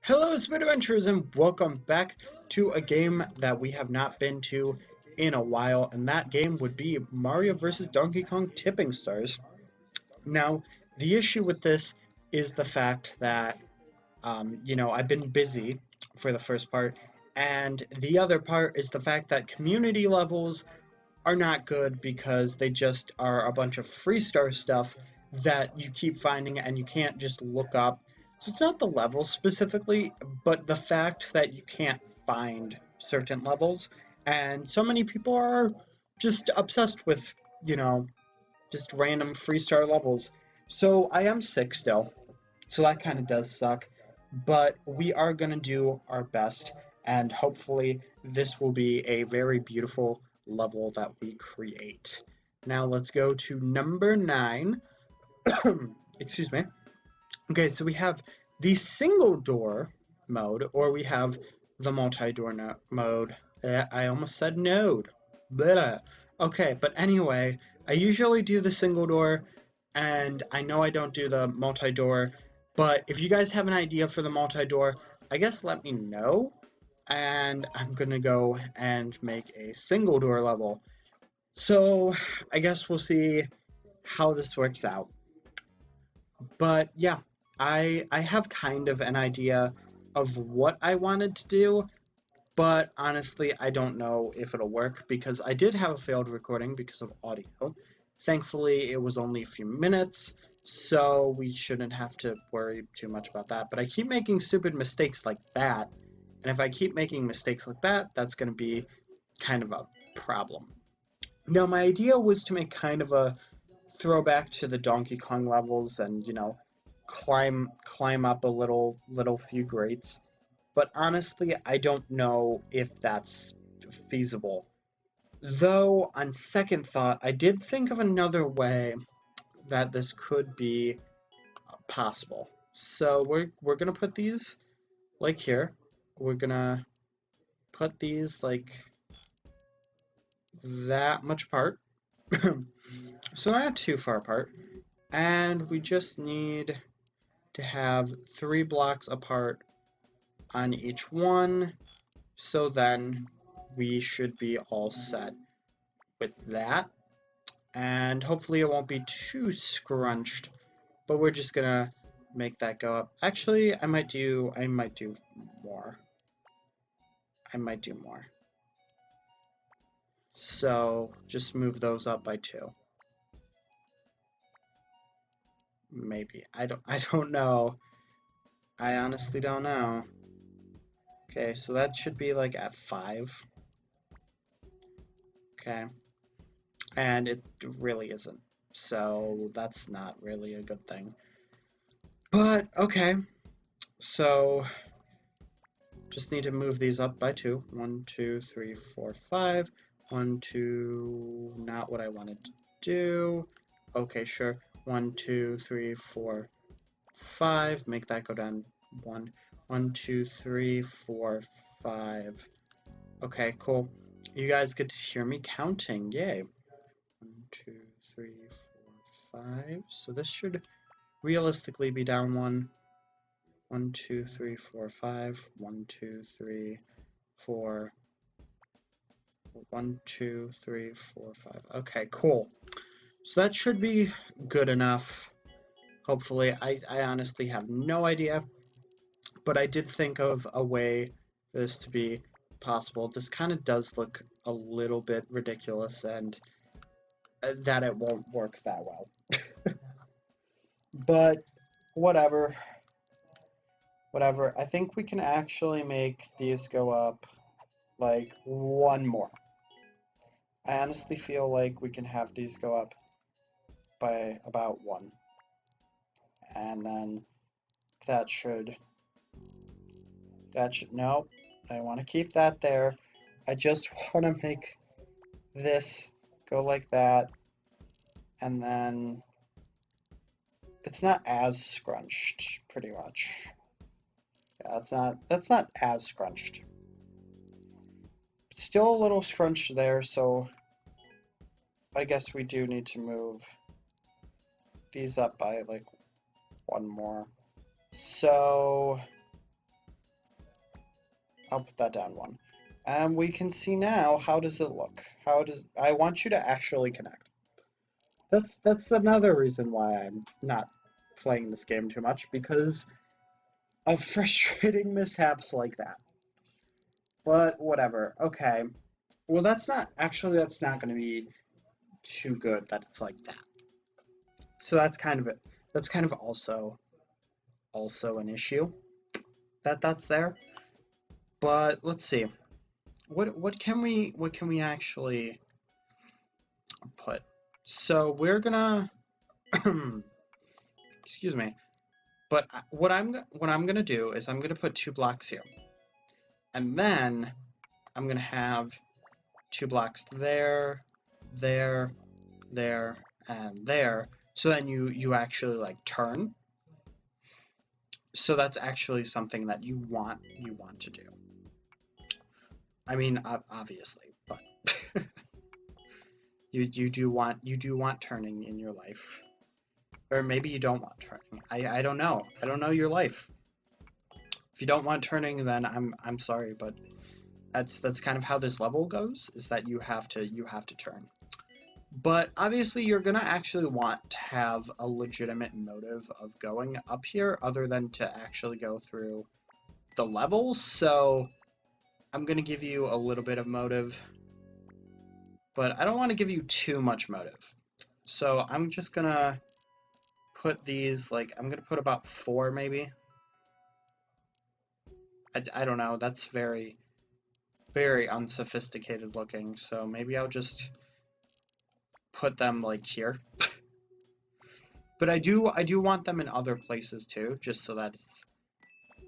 Hello, Adventurers, and welcome back to a game that we have not been to in a while, and that game would be Mario vs. Donkey Kong Tipping Stars. Now, the issue with this is the fact that, I've been busy for the first part, and the other part is the fact that community levels are not good because they just are a bunch of free star stuff that you keep finding and you can't just look up. So it's not the levels specifically, but the fact that you can't find certain levels. And so many people are just obsessed with, you know, just random free star levels. So I am sick still. So that kind of does suck. But we are going to do our best, and hopefully, this will be a very beautiful level that we create. Now, let's go to number 9. Excuse me. Okay, so we have the single door mode, or we have the multi door mode. I almost said node. Blah. Okay, but anyway, I usually do the single door, and I know I don't do the multi door, but if you guys have an idea for the multi door, I guess let me know, and I'm gonna go and make a single door level. So I guess we'll see how this works out. But yeah, I have kind of an idea of what I wanted to do, but honestly, I don't know if it'll work because I did have a failed recording because of audio. Thankfully, it was only a few minutes, so we shouldn't have to worry too much about that. But I keep making stupid mistakes like that, and if I keep making mistakes like that, that's going to be kind of a problem. Now, my idea was to make kind of a throwback to the Donkey Kong levels and, climb up a little few grates. But honestly, I don't know if that's feasible. Though, on second thought, I did think of another way that this could be possible. So we're gonna put these like here. We're gonna put these like that much apart. So not too far apart. And we just need to have 3 blocks apart on each one. So then we should be all set with that. And hopefully it won't be too scrunched, but we're just gonna make that go up. Actually, I might do more. I might do more. So just move those up by 2. Maybe. I don't know. I honestly don't know. Okay, so that should be like at 5. Okay. And it really isn't. So that's not really a good thing. But okay. So just need to move these up by 2. 1, 2, 3, 4, 5. 1, 2, not what I wanted to do. Okay, sure. 1, 2, 3, 4, 5. Make that go down 1. 1, 2, 3, 4, 5. Okay, cool. You guys get to hear me counting. Yay. 1, 2, 3, 4, 5. So this should realistically be down 1. 1, 2, 3, 4, 5. 1, 2, 3, 4. 1, 2, 3, 4, 5. Okay, cool. So that should be good enough. Hopefully, I honestly have no idea, but I did think of a way for this to be possible. This kind of does look a little bit ridiculous, and that it won't work that well. But whatever. Whatever. I think we can actually make these go up like 1 more. I honestly feel like we can have these go up by about 1. And then that should, no, I want to keep that there. I just want to make this go like that. And then it's not as scrunched, pretty much. Yeah, that's not as scrunched. Still a little scrunched there, so I guess we do need to move these up by like 1 more. So I'll put that down 1. And we can see now, how does it look? I want you to actually connect. That's another reason why I'm not playing this game too much, because of frustrating mishaps like that. But whatever. Okay. Well, that's not going to be too good that it's like that. So that's kind of it. That's kind of also an issue that's there. But let's see. What can we actually put? So we're gonna excuse me. But what I'm gonna do is I'm gonna put 2 blocks here, and then I'm gonna have 2 blocks there, there, there, and there. So then you actually like turn. So that's actually something that you want to do. I mean, obviously, but you do want turning in your life, or maybe you don't want turning. I don't know. I don't know your life. If you don't want turning, then I'm sorry, but that's kind of how this level goes. Is that you have to turn. But obviously, you're gonna actually want to have a legitimate motive of going up here, other than to actually go through the level. So I'm gonna give you a little bit of motive, but I don't want to give you too much motive. So I'm just gonna put these, like, I'm gonna put about 4 maybe. I don't know, that's very, very unsophisticated looking, so maybe I'll just put them like here. But I do want them in other places too, just so that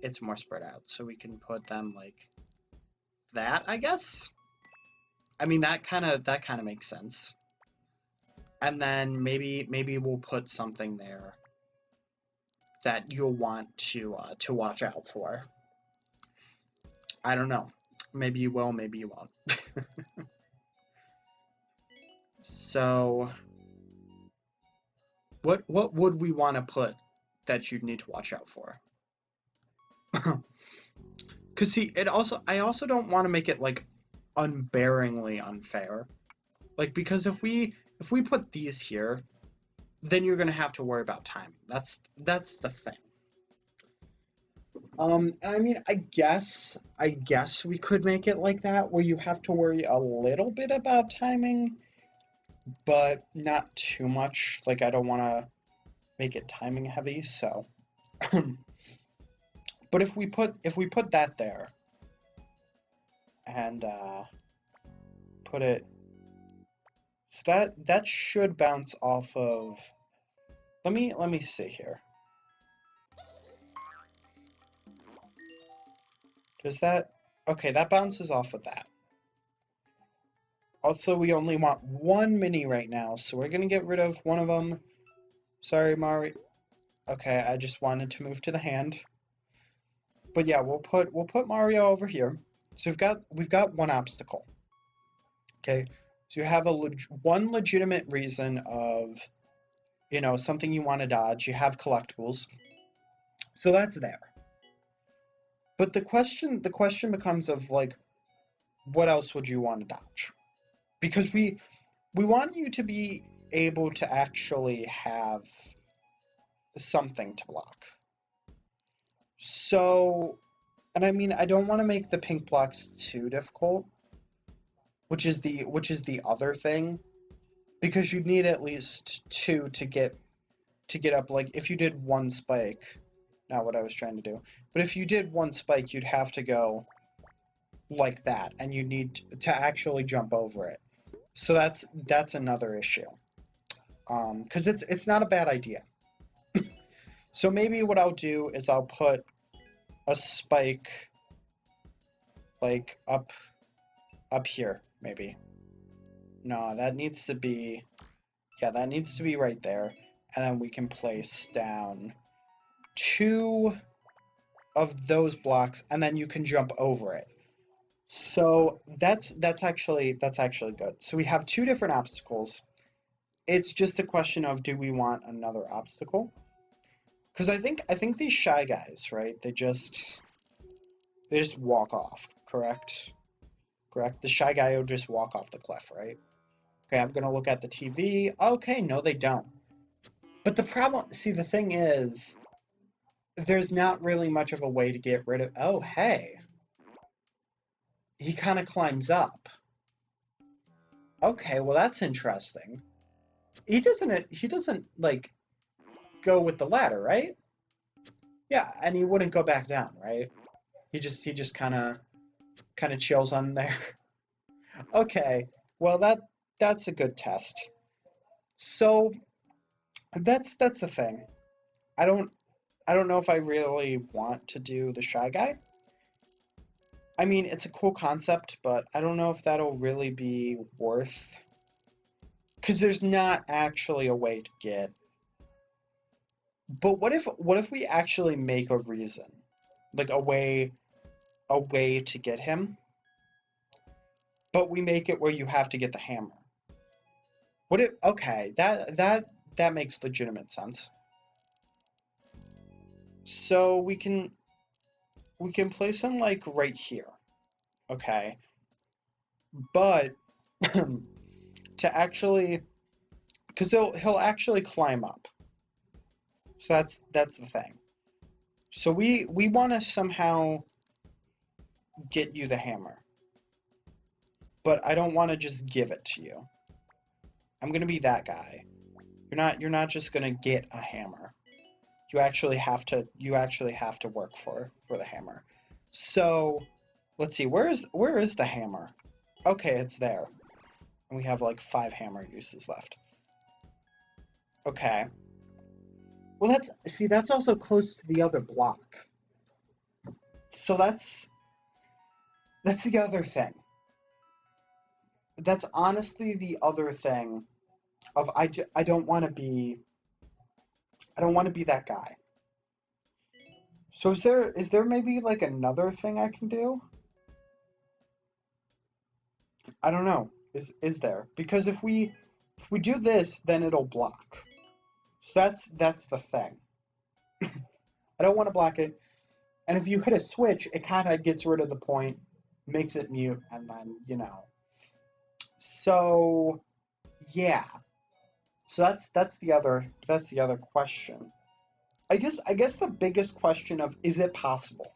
it's more spread out. So we can put them like that, I guess. I mean, that kind of makes sense. And then maybe we'll put something there that you'll want to watch out for. I don't know. Maybe you will, maybe you won't. So what would we want to put that you'd need to watch out for? Cause see, I also don't want to make it like unbearingly unfair. Like, because if we put these here, then you're gonna have to worry about timing. That's the thing. I mean, I guess we could make it like that, where you have to worry a little bit about timing, but not too much. Like, I don't want to make it timing heavy, so. But if we put that there, and put it, so that should bounce off of. Let me see here. Does that? Okay, that bounces off of that. Also, we only want 1 mini right now, so we're gonna get rid of one of them. Sorry, Mari. Okay, I just wanted to move to the hand. But yeah, we'll put Mario over here. So we've got 1 obstacle. Okay, so you have one legitimate reason of, you know, something you want to dodge. You have collectibles, so that's there. But the question becomes of like, what else would you want to dodge? Because we want you to be able to actually have something to block. So, and I mean, I don't want to make the pink blocks too difficult, which is the other thing, because you'd need at least 2 to get up. Like, if you did 1 spike, not what I was trying to do, but if you did 1 spike, you'd have to go like that, and you need to actually jump over it. So that's another issue. Because it's not a bad idea. So maybe what I'll do is I'll put a spike like up here, maybe. No, that needs to be, yeah, that needs to be right there. And then we can place down 2 of those blocks, and then you can jump over it. So that's actually good. So we have 2 different obstacles. It's just a question of, do we want another obstacle? Because I think these Shy Guys, right? They just They just walk off, correct? Correct? The Shy Guy will just walk off the cliff, right? Okay, I'm gonna look at the TV. Okay, no, they don't. But the problem, see, the thing is, there's not really much of a way to get rid of. Oh, hey, he kind of climbs up. Okay, well that's interesting. He doesn't like go with the ladder, right? Yeah, and he wouldn't go back down, right? He just kind of chills on there. Okay, well that's a good test. So that's the thing. I don't I don't know if I really want to do the Shy Guy. I mean, it's a cool concept, but I don't know if that'll really be worth, because there's not actually a way to get. But what if we actually make a reason, like a way to get him, but we make it where you have to get the hammer. What if Okay, that makes legitimate sense. So we can place him like right here, okay? But to actually, because he'll actually climb up. So that's the thing. So we want to somehow get you the hammer, but I don't want to just give it to you. I'm gonna be that guy. You're not just gonna get a hammer. You actually have to work for the hammer. So let's see, where is the hammer? Okay, it's there. And we have like 5 hammer uses left. Okay. Well, that's also close to the other block. So that's the other thing. That's honestly the other thing of I don't want to be that guy. So is there maybe like another thing I can do? I don't know. Is there? Because if we do this, then it'll block. So that's the thing. I don't want to block it. And if you hit a switch, it kind of gets rid of the point, makes it mute, and then, So yeah. So that's the other question. I guess the biggest question of, is it possible?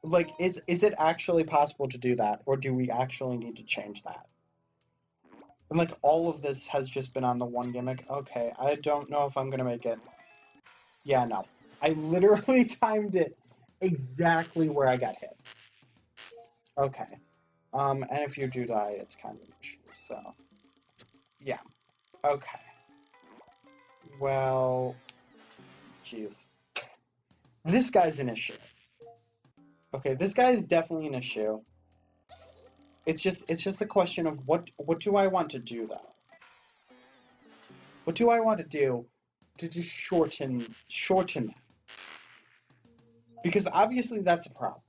Like, is it actually possible to do that, or do we actually need to change that? And like all of this has just been on the one gimmick. Okay, I don't know if I'm gonna make it. Yeah, no. I literally timed it exactly where I got hit. Okay. And if you do die, it's kind of an issue. So, yeah. Okay. Well, jeez. This guy's an issue. Okay, this guy is definitely an issue. It's just a question of what do I want to do though? What do I want to do to just shorten that? Because obviously that's a problem.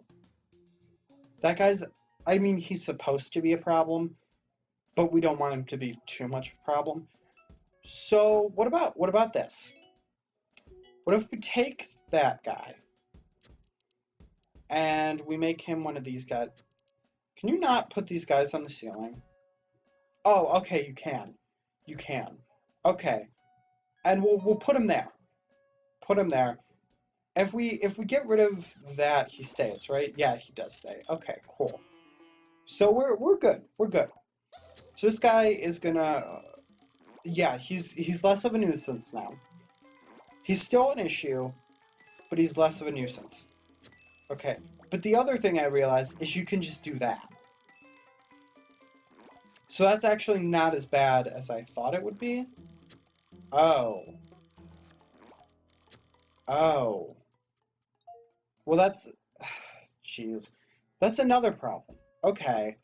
That guy's, I mean, he's supposed to be a problem, but we don't want him to be too much of a problem. So what about this? What if we take that guy and we make him one of these guys? Can you not put these guys on the ceiling? Oh, okay, you can. You can. Okay. And we'll put him there. Put him there. If we get rid of that, he stays, right? Yeah, he does stay. Okay, cool. So we're good. We're good. So this guy is gonna, yeah, he's less of a nuisance now. He's still an issue, but he's less of a nuisance. Okay. But the other thing I realized is you can just do that. So that's actually not as bad as I thought it would be. Oh. Oh. Well, that's, jeez. That's another problem. Okay.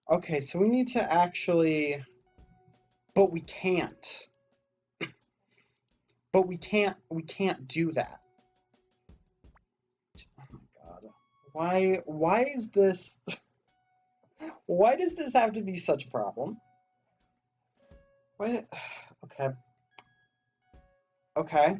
Okay, so we need to actually, but we can't. But we can't do that. Oh my God. Why is this, why does this have to be such a problem? Why, okay. Okay.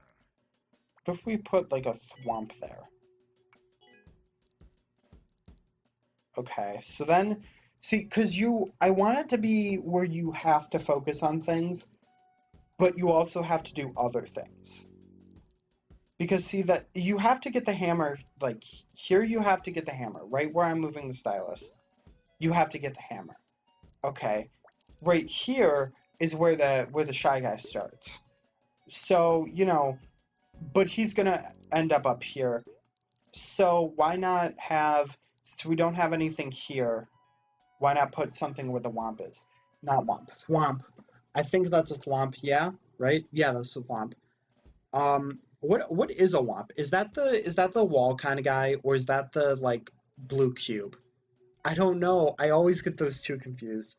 What if we put like a thwomp there? Okay, so then, see, because I want it to be where you have to focus on things, but you also have to do other things. Because see that you have to get the hammer, like here you have to get the hammer, right where I'm moving the stylus. You have to get the hammer. Okay. Right here is where the Shy Guy starts. So, you know, but he's gonna end up here. So why not have, since we don't have anything here, why not put something where the Womp is? Not Womp, Thwomp. I think that's a Thwomp, yeah, right? Yeah, that's a Thwomp. What is a Womp? Is that the wall kind of guy, or is that the like blue cube? I don't know. I always get those two confused.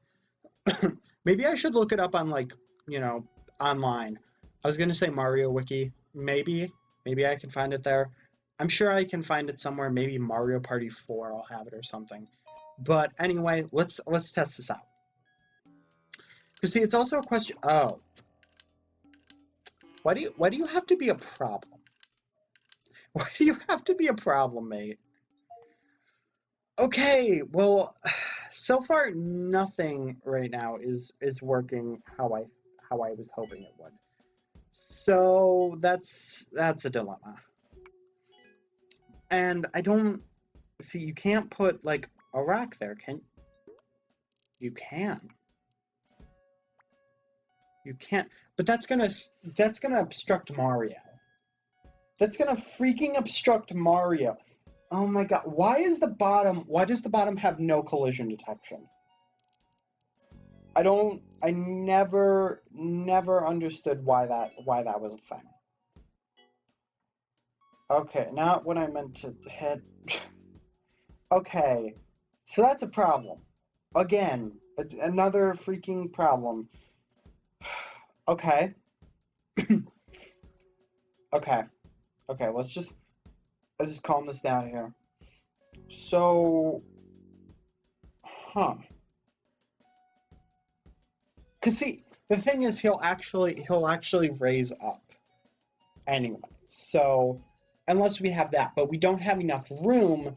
Maybe I should look it up on like, you know, online. I was gonna say Mario Wiki. Maybe I can find it there. I'm sure I can find it somewhere. Maybe Mario Party 4, I'll have it or something. But anyway, let's test this out. Because see, it's also a question. Oh, why do you have to be a problem? Why do you have to be a problem, mate? Okay, well, so far nothing right now is working how I was hoping it would. So that's a dilemma. And I don't see, you can't put like a rock there, can you? Can. You can't. But that's gonna obstruct Mario. That's gonna freaking obstruct Mario. Oh my god. Why does the bottom have no collision detection? I never understood why that was a thing. Okay, not what I meant to hit. Okay, so that's a problem. Again, it's another freaking problem. Okay. Okay. Okay, let's just calm this down here. So, huh. Cause see, the thing is he'll actually raise up anyway. So, unless we have that, but we don't have enough room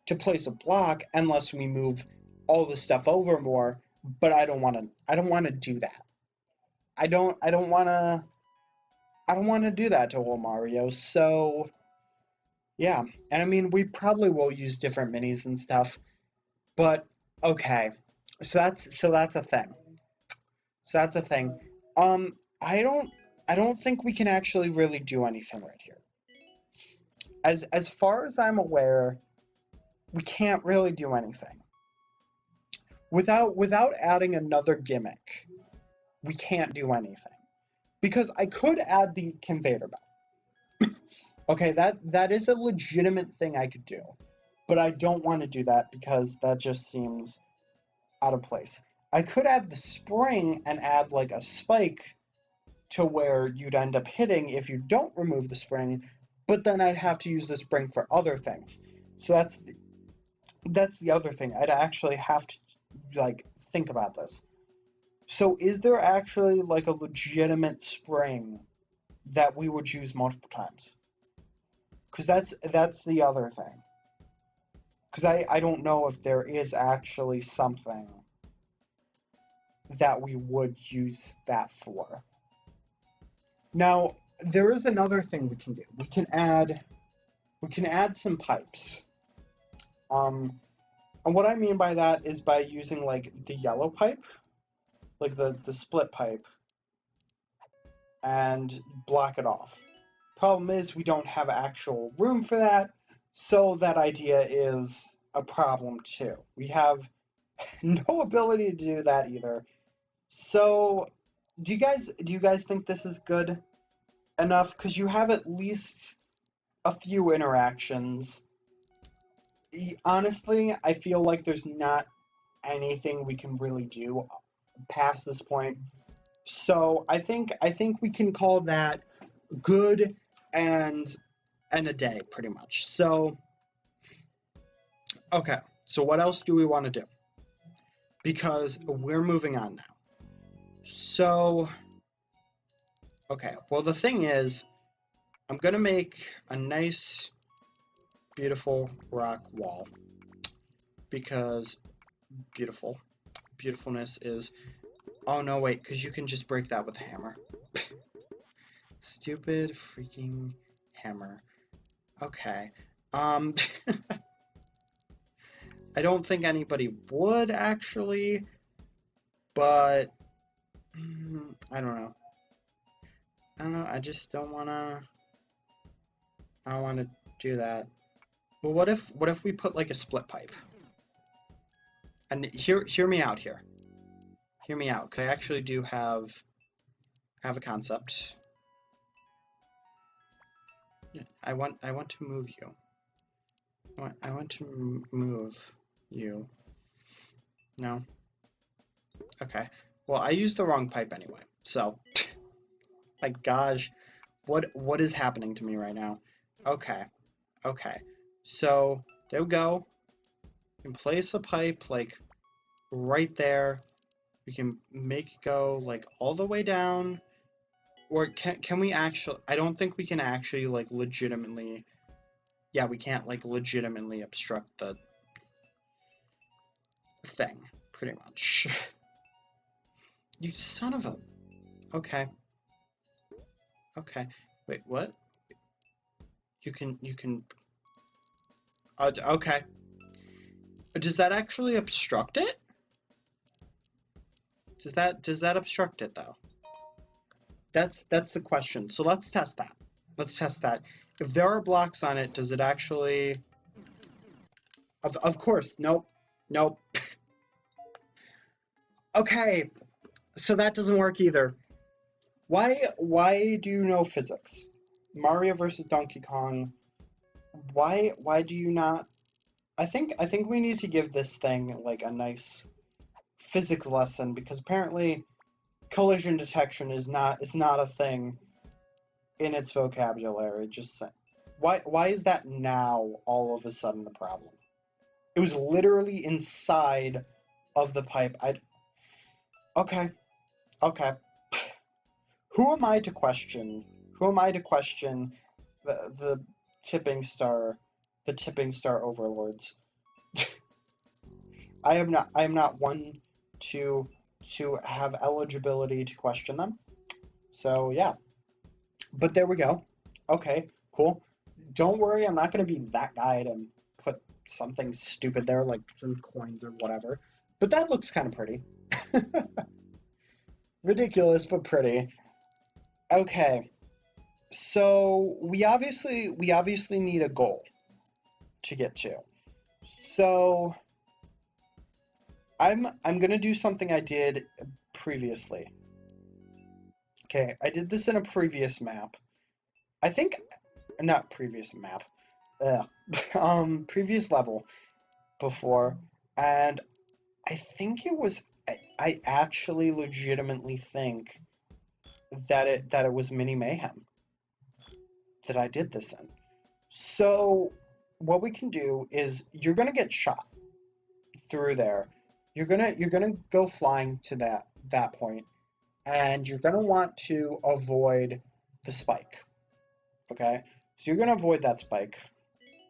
to place a block unless we move all the stuff over more, but I don't want to do that. I don't want to do that to old Mario. So, yeah. And I mean, we probably will use different minis and stuff, but okay. So that's a thing. So that's a thing. Um I don't think we can actually really do anything right here. As far as I'm aware, we can't really do anything. Without adding another gimmick, we can't do anything. Because I could add the conveyor belt. Okay, that is a legitimate thing I could do. But I don't want to do that because that just seems out of place. I could add the spring and add like a spike to where you'd end up hitting if you don't remove the spring, but then I'd have to use the spring for other things. So that's the other thing. I'd actually have to like think about this. So is there actually like a legitimate spring that we would use multiple times? Because that's the other thing. Because I don't know if there is actually something that we would use that for. Now, there is another thing we can do. We can add some pipes. And what I mean by that is by using like the yellow pipe, like the split pipe, and block it off. Problem is we don't have actual room for that, so that idea is a problem too. We have no ability to do that either. So, do you guys think this is good enough? Because you have at least a few interactions. Honestly, I feel like there's not anything we can really do past this point. So I think we can call that good and a day pretty much. So okay. So what else do we want to do? Because we're moving on now. So okay. Well, the thing is, I'm gonna make a nice, beautiful rock wall because beautifulness is. Oh no, wait, because you can just break that with a hammer. Stupid freaking hammer. Okay. Um, I don't think anybody would actually, but I don't know. I don't know. I just don't wanna. I don't wanna do that. Well, what if we put like a split pipe? And hear me out here. Hear me out. 'Cause I actually do have a concept. Yeah, I want to move you. I want to move you. No. Okay. Well, I used the wrong pipe anyway. So, my gosh, what is happening to me right now? Okay. Okay. So, there we go. We can place a pipe like right there. We can make it go like all the way down. Or can we actually, I don't think we can actually like legitimately, yeah, we can't like legitimately obstruct the thing, pretty much. You son of a, okay, okay. Wait, what? You can, okay. Does that actually obstruct it? Does that obstruct it though? That's the question. So let's test that. Let's test that. If there are blocks on it, does it actually, of course, nope, nope. Okay, so that doesn't work either. Why do you know physics? Mario versus Donkey Kong. Why do you not? I think we need to give this thing like a nice physics lesson because apparently collision detection is not a thing in its vocabulary. Just why is that now all of a sudden the problem? It was literally inside of the pipe. Okay, okay. Who am I to question? Who am I to question the tipping star, the tipping star overlords? I am not one to have eligibility to question them. So yeah. But there we go. Okay, cool. Don't worry, I'm not gonna be that guy to put something stupid there like some coins or whatever. But that looks kind of pretty. Ridiculous but pretty. Okay. So we obviously need a goal to get to. So I'm gonna do something I did previously. Okay, I did this in a previous map. I think not previous map. Ugh. Previous level before, and I think it was I actually legitimately think that it was Mini Mayhem that I did this in. So what we can do is you're gonna get shot through there. You're gonna go flying to that point, and you're gonna want to avoid the spike. Okay, so you're gonna avoid that spike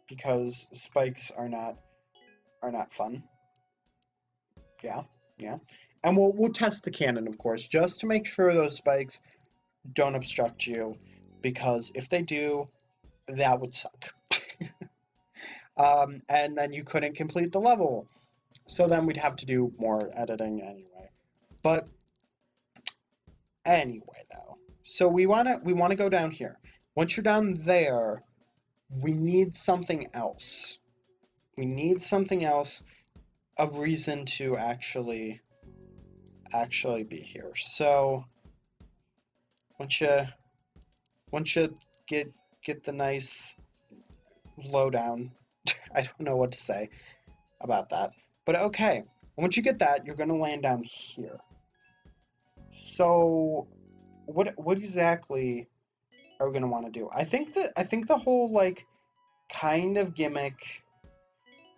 because spikes are not fun. Yeah, yeah. And we'll test the cannon, of course, just to make sure those spikes don't obstruct you, because if they do, that would suck. And then you couldn't complete the level. So then we'd have to do more editing anyway. But anyway, though. So we wanna go down here. Once you're down there, we need something else. We need something else, a reason to actually be here. So once you get the nice lowdown, I don't know what to say about that. But okay, once you get that, you're gonna land down here. So what exactly are we gonna want to do? I think the whole like kind of gimmick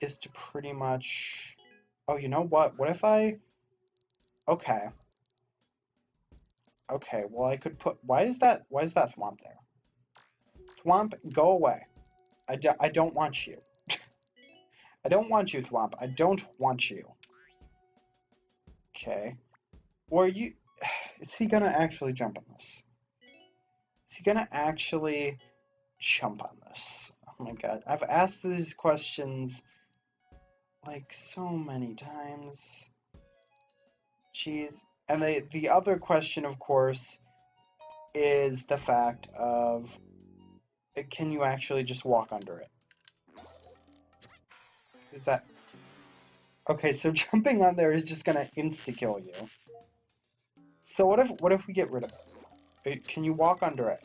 is to pretty much. Oh, you know what? What if I? Okay. Okay. Well, I could put. Why is that swamp there? Thwomp, go away. I don't want you. I don't want you, Thwomp. I don't want you. Okay. Or you... Is he gonna actually jump on this? Is he gonna actually jump on this? Oh my god. I've asked these questions like so many times. Jeez. And the other question, of course, is the fact of, can you actually just walk under it? Is that... Okay, so jumping on there is just gonna insta-kill you. So what if we get rid of it? Can you walk under it?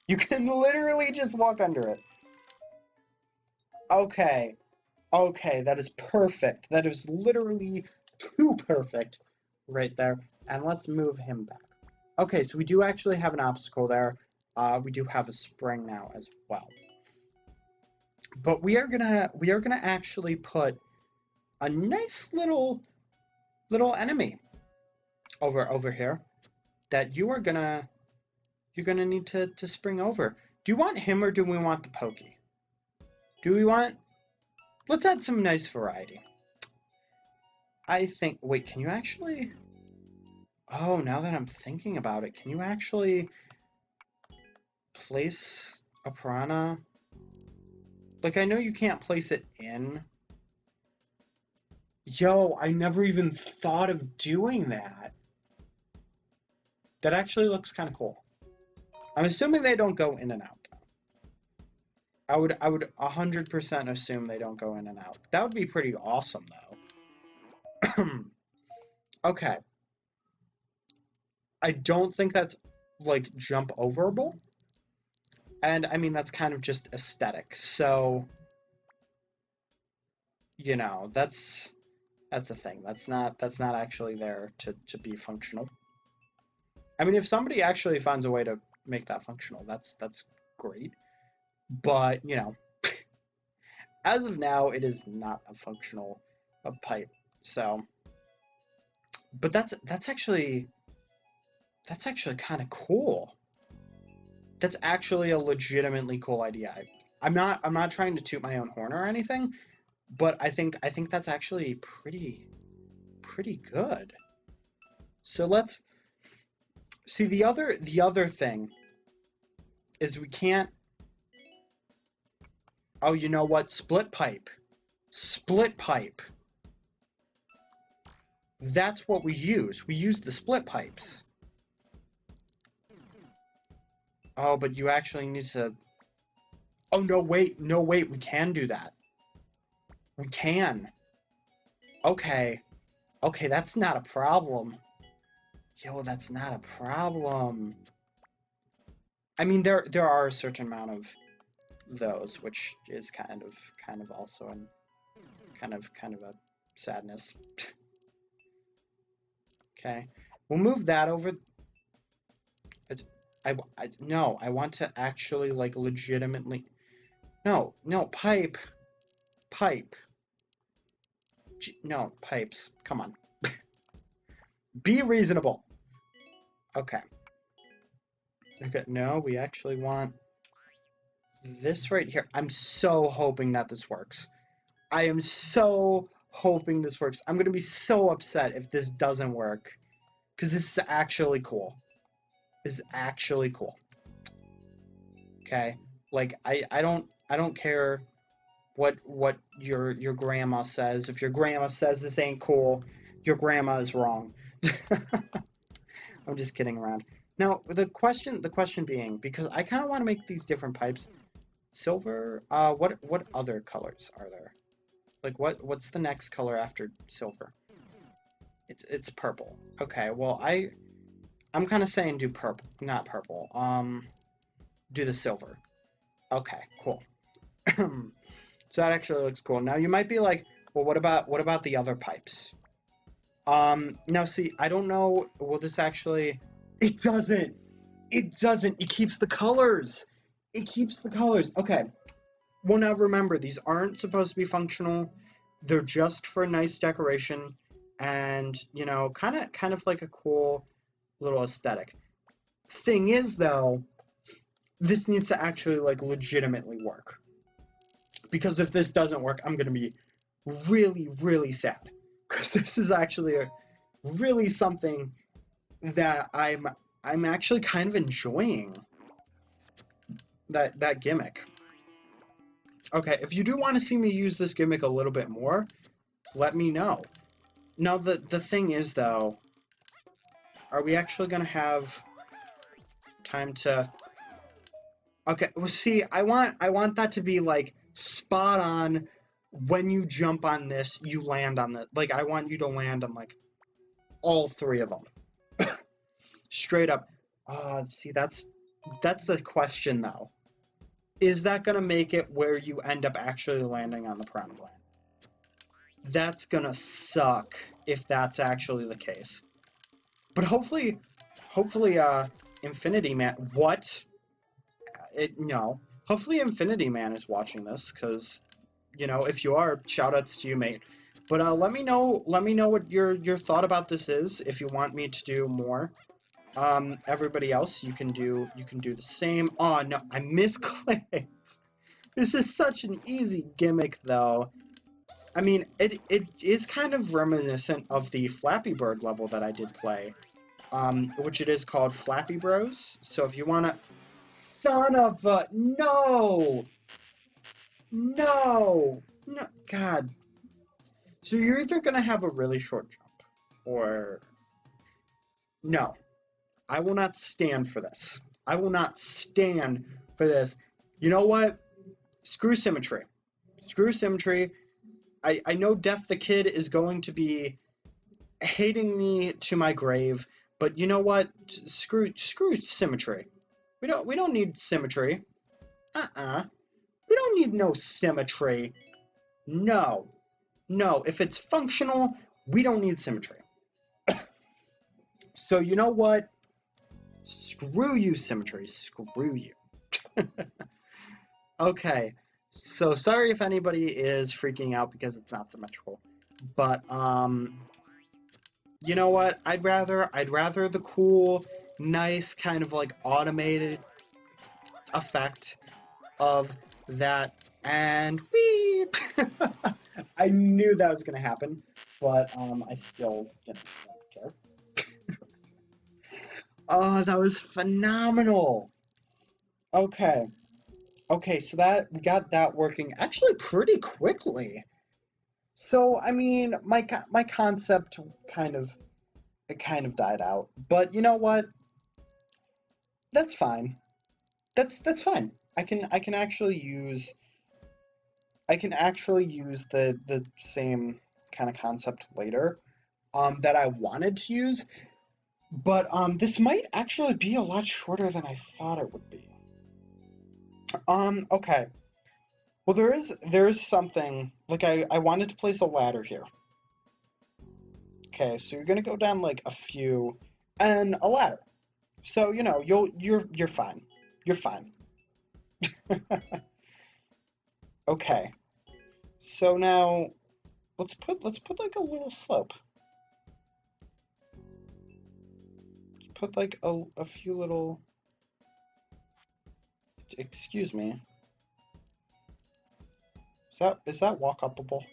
You can literally just walk under it. Okay. Okay, that is perfect. That is literally too perfect right there. And let's move him back. Okay, so we do actually have an obstacle there. We do have a spring now as well. But we are gonna actually put a nice little enemy over here that you're gonna need to spring over. Do you want him or do we want the Pokey? Do we want... Let's add some nice variety. I think... Wait, can you actually... Oh, now that I'm thinking about it, can you actually place a piranha? Like, I know you can't place it in. Yo, I never even thought of doing that. That actually looks kind of cool. I'm assuming they don't go in and out. I would 100% assume they don't go in and out. That would be pretty awesome, though. Okay. I don't think that's, like, jump overable. And, I mean, that's kind of just aesthetic. So, you know, that's a thing. That's not actually there to be functional. I mean, if somebody actually finds a way to make that functional, that's great. But, you know, as of now, it is not a functional pipe. So, but that's actually kind of cool. That's actually a legitimately cool idea. I'm not trying to toot my own horn or anything, but I think that's actually pretty good. So let's see the other thing is we can't... Oh, you know what? Split pipe. Split pipe. That's what we use. We use the split pipes. Oh, but you actually need to... Oh, no, wait. No, wait. We can do that. We can. Okay. Okay, that's not a problem. Yo, that's not a problem. I mean, there are a certain amount of those, which is kind of also an kind of a sadness. Okay, we'll move that over. No, I want to actually, like, legitimately... No, pipe. No, pipes. Come on. Be reasonable. Okay. Okay, no, we actually want this right here. I'm so hoping that this works. I am so hoping this works. I'm going to be so upset if this doesn't work, because this is actually cool. This is actually cool. Okay? Like, I don't care what your grandma says. If your grandma says this ain't cool, your grandma is wrong. I'm just kidding around. Now, the question being, because I kind of want to make these different pipes. Silver, what other colors are there? Like, what's the next color after silver? It's purple. Okay, well, I'm kind of saying do purple, not purple. Do the silver. Okay, cool. So that actually looks cool. Now you might be like, well, what about the other pipes? Now see, I don't know, will this actually... It doesn't! It doesn't! It keeps the colors! It keeps the colors! Okay. Well, now remember, these aren't supposed to be functional. They're just for nice decoration and, you know, kind of like a cool little aesthetic. Thing is, though, this needs to actually, like, legitimately work. Because if this doesn't work, I'm gonna be really, really sad. Because this is actually really something that I'm actually kind of enjoying that gimmick. Okay, if you do want to see me use this gimmick a little bit more, let me know. Now the thing is though, are we actually gonna have time to? Okay, well see, I want that to be like spot on. When you jump on this, you land on the, like, I want you to land on like all three of them. Straight up. See, that's the question though. Is that gonna make it where you end up actually landing on the Piranha Plant? That's gonna suck if that's actually the case. But hopefully, Infinity Man. What? No. Hopefully, Infinity Man is watching this, because, if you are, shoutouts to you, mate. But let me know. Let me know what your thought about this is. If you want me to do more. Everybody else, you can do the same. Oh no, I misclicked. This is such an easy gimmick, though. I mean, it is kind of reminiscent of the Flappy Bird level that I did play, which it is called Flappy Bros. So if you wanna, son of a no, no, no, God. So you're either gonna have a really short jump, or no. I will not stand for this. I will not stand for this. You know what? Screw symmetry. Screw symmetry. I know Death the Kid is going to be hating me to my grave, but you know what? Screw symmetry. We don't need symmetry. We don't need no symmetry. No. No, if it's functional, we don't need symmetry. So you know what? Screw you, symmetry. Screw you. Okay. So sorry if anybody is freaking out because it's not symmetrical. But you know what? I'd rather the cool, nice kind of like automated effect of that, and whee! I knew that was gonna happen, but I still didn't care. Oh, that was phenomenal. Okay. Okay, so that we got that working actually pretty quickly. So, I mean, my concept kind of died out. But you know what? That's fine. That's fine. I can actually use the same kind of concept later that I wanted to use, but this might actually be a lot shorter than I thought it would be. Okay. Well, there is something like I wanted to place a ladder here. Okay, so you're gonna go down like a few and a ladder. So, you're fine. You're fine. Okay. So now let's put like a little slope. Let's put like a few little, excuse me. Is that walk upable?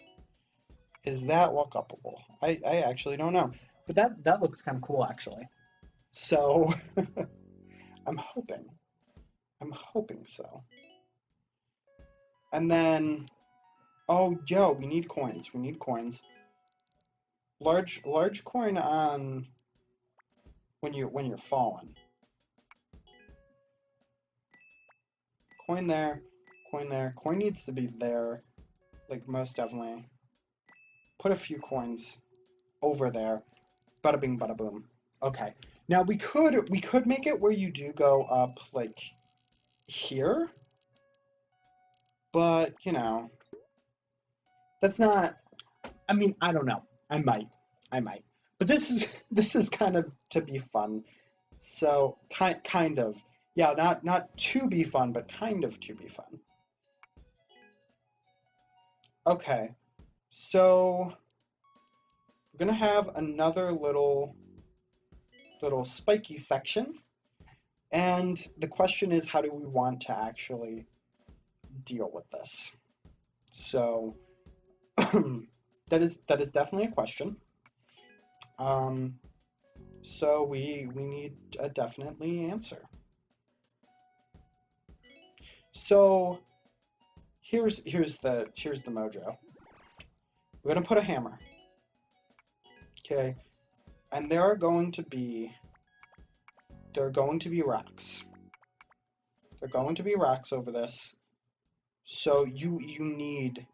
Is that walk upable? I actually don't know. But that looks kind of cool actually. So I'm hoping. I'm hoping so. And then, oh, yo, we need coins. We need coins. Large coin on when you're falling. Coin there, coin there. Coin needs to be there, like most definitely. Put a few coins over there. Bada bing, bada boom. Okay. Now we could make it where you do go up like here, but that's not. I mean, I don't know. I might. But this is kind of to be fun. So kind of. Yeah, not to be fun, but kind of to be fun. Okay. So we're gonna have another little spiky section, And the question is, how do we want to actually deal with this? So that is definitely a question. Um, so we need a definitely answer. So here's the mojo. We're gonna put a hammer. Okay. And there are going to be rocks. There are going to be rocks over this. So you need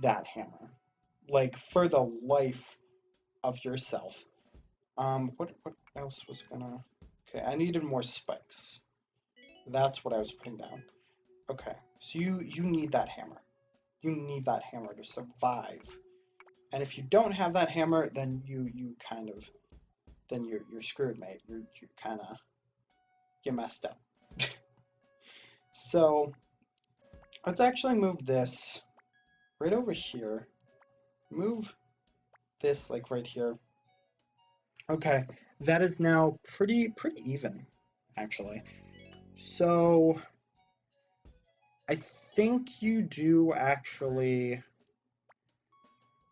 that hammer. Like for the life of yourself. What else was gonna Okay, I needed more spikes. That's what I was putting down. Okay. So you need that hammer. You need that hammer to survive. And if you don't have that hammer, then you kind of then you're screwed, mate. You're kind of you messed up. So let's actually move this right over here. Move this like right here. Okay, that is now pretty even, actually. So I think you do actually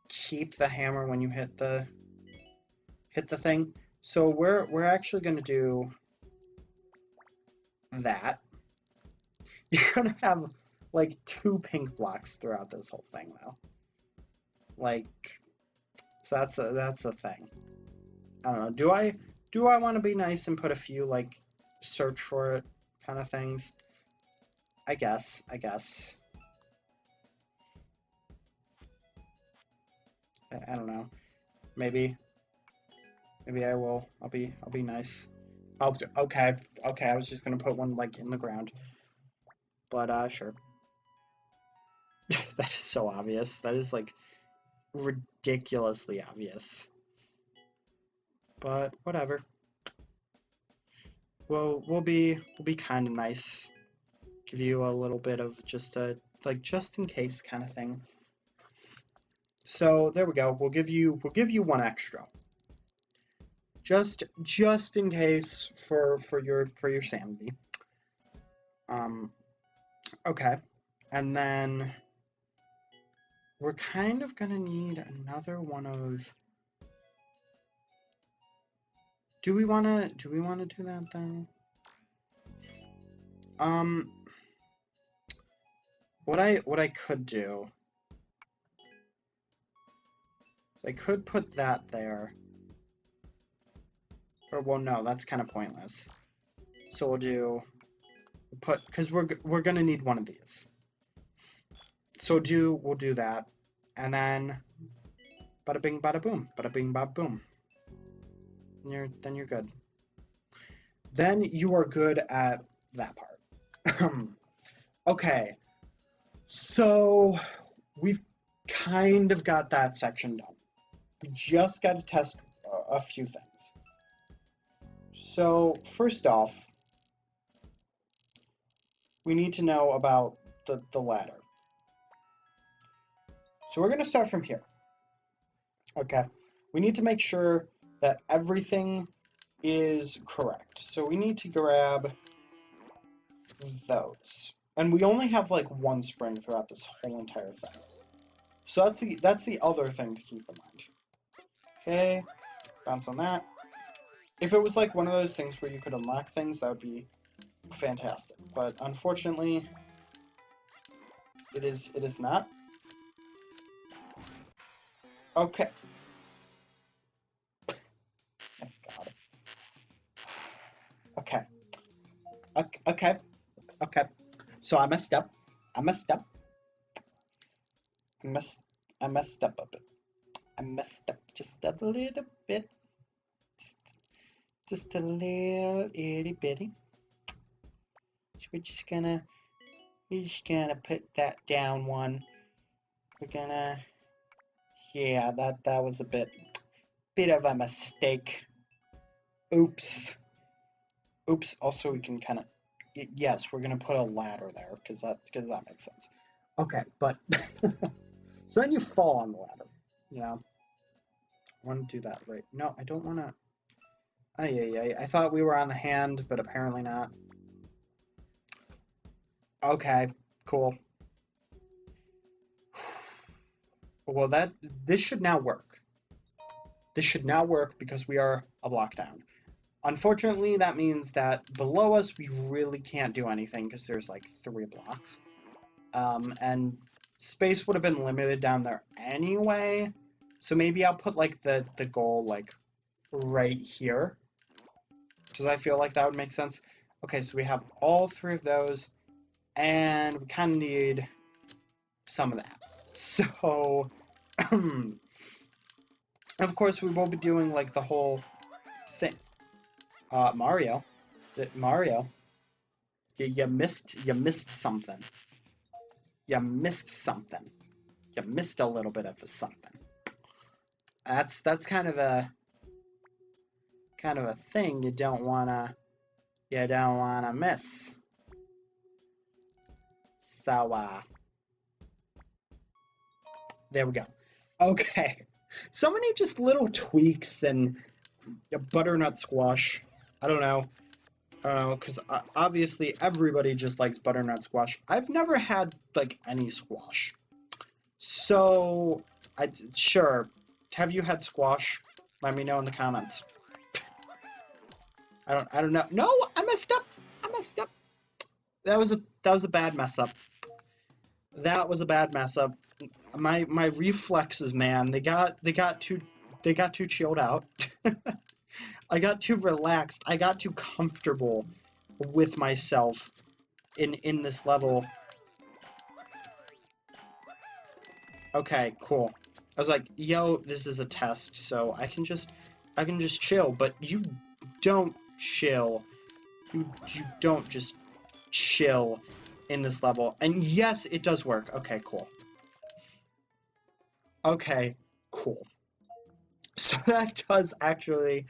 keep the hammer when you hit the thing. So we're actually gonna do that. You're gonna have like 2 pink blocks throughout this whole thing, though. Like, so that's a thing. I don't know. Do I want to be nice and put a few like search for it kind of things? I guess. I don't know. Maybe I will. I'll be nice. Oh, okay. I was just gonna put one like in the ground, but sure. That is so obvious. That is like ridiculously obvious. But whatever. We'll be kind of nice. Give you a little bit of just a like just in case kind of thing. So there we go. We'll give you 1 extra. Just in case for your sanity. Okay. And then we're kind of gonna need another one of do we wanna do that though? What I could do is I could put that there. Or well no, that's kind of pointless. So we'll because we're gonna need one of these. So we'll do that. And then bada bing bada boom. Bada bing bada boom. Then you're good. Then you are good at that part. Okay. So we've kind of got that section done. We just got to test a few things. So first off, we need to know about the ladder. So we're going to start from here. Okay. We need to make sure that everything is correct. So we need to grab those. And we only have like 1 spring throughout this whole entire thing. So that's the other thing to keep in mind. Okay, bounce on that. If it was like one of those things where you could unlock things, that would be fantastic. But unfortunately, it is not. Okay. Oh God. Okay. Okay. So I messed up. I messed up a bit. I messed up just a little bit. Just a little itty bitty. So we're just gonna put that down one. We're gonna yeah, that was a bit of a mistake. Oops. Also we can kind of yes, we're gonna put a ladder there because that makes sense. Okay, but so then you fall on the ladder. Yeah. I want to do that right. No, I don't want to. I thought we were on the hand, but apparently not. Okay, cool. Well, this should now work. This should now work because we are a block down. Unfortunately, that means that below us we really can't do anything because there's like 3 blocks. And space would have been limited down there anyway. So maybe I'll put like the goal like right here. Because I feel like that would make sense. Okay, so we have all 3 of those, and we kind of need some of that. So, of course, we will be doing like the whole thing. Mario, Mario, you missed something. You missed something. You missed a little bit of something. That's kind of a thing you don't wanna miss. So there we go. Okay, so many just little tweaks and butternut squash. I don't know, because obviously everybody just likes butternut squash. I've never had like any squash, so sure. Have you had squash? Let me know in the comments. I don't know. No, I messed up. I messed up. That was a bad mess up. That was a bad mess up. My reflexes, man, they got too chilled out. I got too relaxed. I got too comfortable with myself in this level. Okay, cool. I was like, yo, this is a test, so I can just chill, but you don't chill. You don't just chill in this level. And yes, it does work. Okay, cool. Okay, cool. So that does actually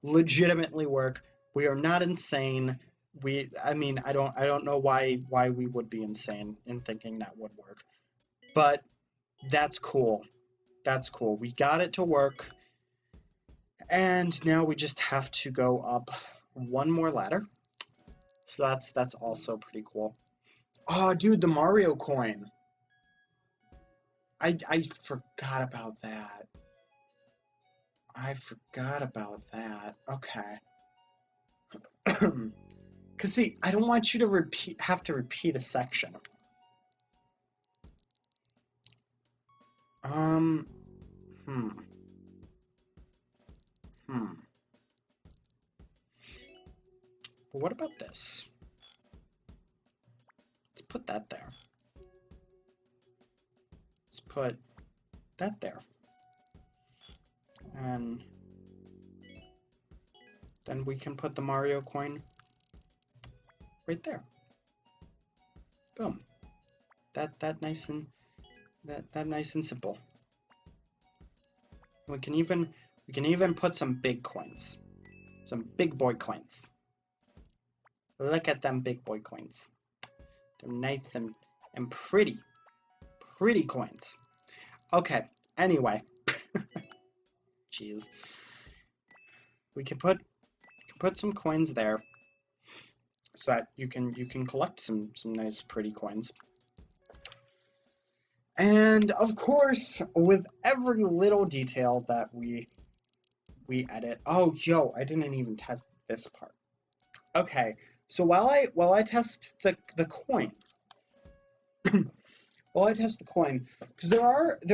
legitimately work. We are not insane. I mean, I don't know why we would be insane in thinking that would work. But that's cool. That's cool. We got it to work. And now we just have to go up one more ladder. So that's also pretty cool. Oh, dude, the Mario coin. I forgot about that. I forgot about that. Okay. Cause see, I don't want you to have to repeat a section. Um, hmm. Hmm. But what about this? Let's put that there. Let's put that there. And then we can put the Mario coin right there. Boom. That nice and that nice and simple. We can even put some big coins. Some big boy coins. Look at them big boy coins. They're nice and pretty. Pretty coins. Okay, anyway. Jeez. We can put some coins there so that you can collect some nice pretty coins. And of course, with every little detail that we edit. Oh, yo, I didn't even test this part. Okay, so while I test the coin, while I test the coin, because there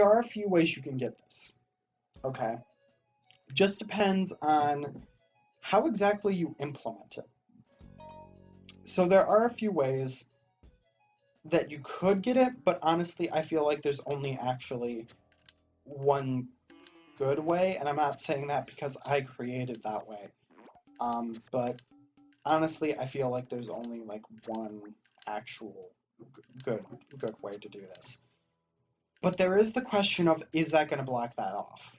are a few ways you can get this. Okay, just depends on how exactly you implement it. So there are a few ways that you could get it, but honestly, I feel like there's only actually one good way, and I'm not saying that because I created that way. But honestly, I feel like there's only like one actual good way to do this. But there is the question of, is that going to block that off?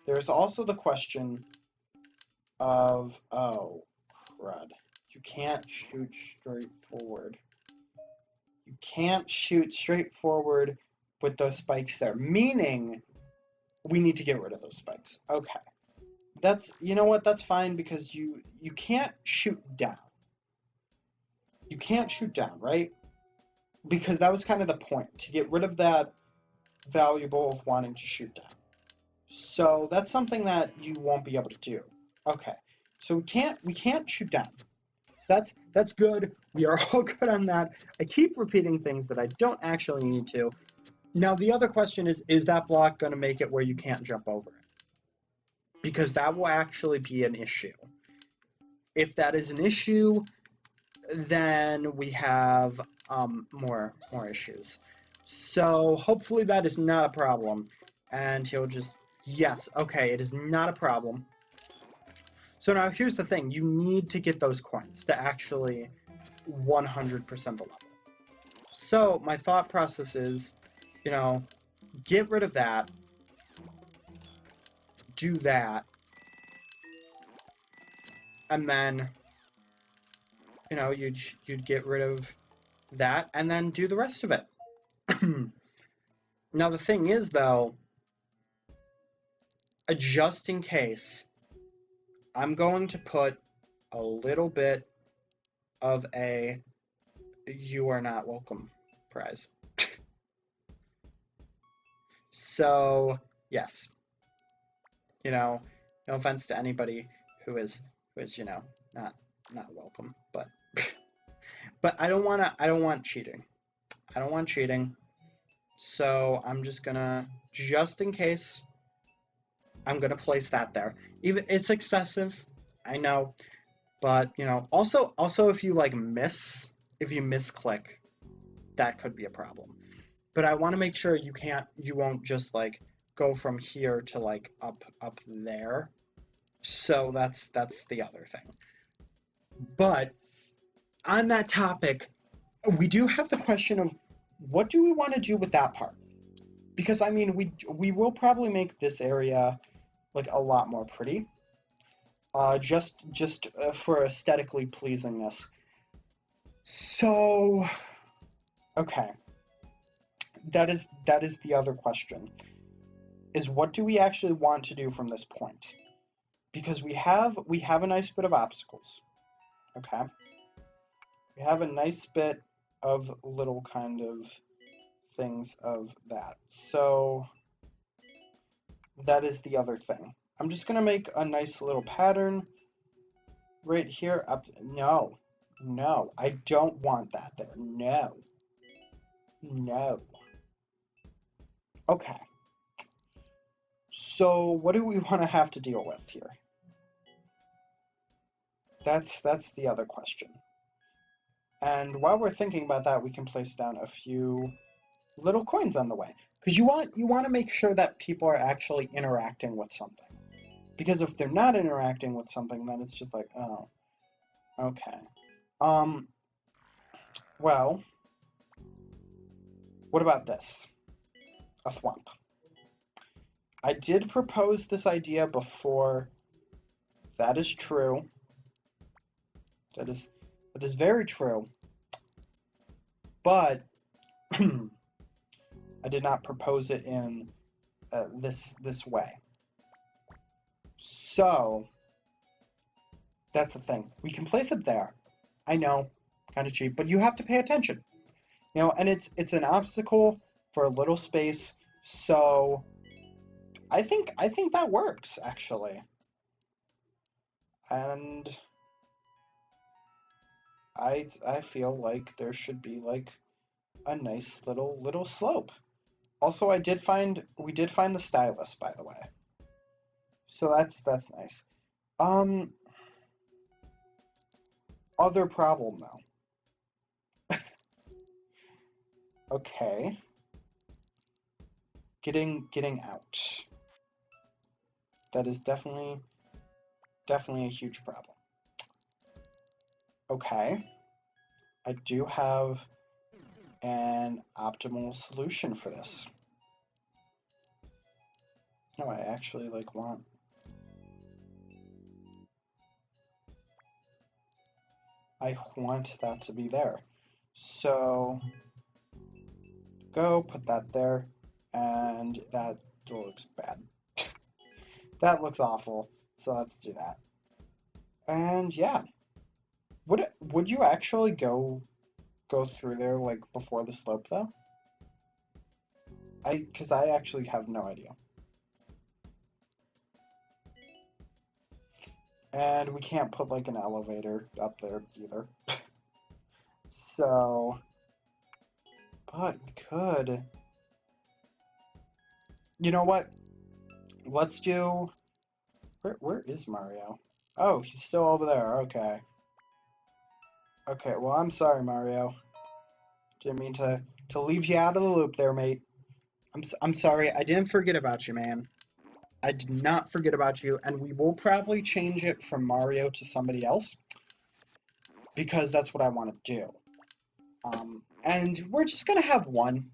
There's also the question of, oh, crud. You can't shoot straight forward. You can't shoot straight forward with those spikes there, meaning we need to get rid of those spikes. Okay. That's, you know what, that's fine because you can't shoot down. You can't shoot down, right? Because that was kind of the point, to get rid of that valuable of wanting to shoot down. So that's something that you won't be able to do. Okay. So we can't shoot down. That's good. We are all good on that. I keep repeating things that I don't actually need to. Now the other question is that block going to make it where you can't jump over it? Because that will actually be an issue. If that is an issue, then we have more issues. So hopefully that is not a problem. And he'll just, yes, okay, it is not a problem. So now here's the thing, you need to get those coins to actually 100% the level. So my thought process is, you know, get rid of that, do that, and then, you know, you'd get rid of that and then do the rest of it. Now the thing is though, just in case, I'm going to put a little bit of a "you are not welcome" prize. So yes, you know, no offense to anybody who is you know not welcome, but but I don't want cheating. I don't want cheating. So I'm just gonna, just in case, I'm gonna place that there. Even it's excessive, I know, but you know, also if you like if you misclick, that could be a problem. But I want to make sure you won't just like go from here to like up there. So that's the other thing. But on that topic, we do have the question of what do we want to do with that part? Because I mean, we will probably make this area like a lot more pretty, just for aesthetically pleasingness. So, okay, that is the other question. Is what do we actually want to do from this point? Because we have a nice bit of obstacles. Okay, we have a nice bit of little kind of things of that. So that is the other thing. I'm just gonna make a nice little pattern right here up. No, I don't want that there. No. Okay. So what do we want to have to deal with here? That's the other question. And while we're thinking about that, we can place down a few little coins on the way. Because you want to make sure that people are actually interacting with something. Because if they're not interacting with something, then it's just like, oh, okay. Well, what about this? A thwomp. I did propose this idea before. That is true. That is very true. But I did not propose it in this way. So that's the thing. We can place it there. I know, kind of cheap, but you have to pay attention. You know, and it's an obstacle for a little space. So I think that works actually. And I feel like there should be like a nice little slope. Also, we did find the stylus, by the way. So that's nice. Other problem though. Okay. Getting out. That is definitely a huge problem. Okay. I do have an optimal solution for this. No, I actually like want that to be there. So go put that there, and that looks bad. That looks awful. So let's do that. And yeah, would you actually go through there like before the slope though? Because I actually have no idea. And we can't put like an elevator up there either. So, but we could. You know what? Let's do. Where is Mario? Oh, he's still over there. Okay. Okay. Well, I'm sorry, Mario. Didn't mean to leave you out of the loop there, mate. I'm sorry. I didn't forget about you, man. I did not forget about you, and we will probably change it from Mario to somebody else because that's what I want to do. And we're just gonna have one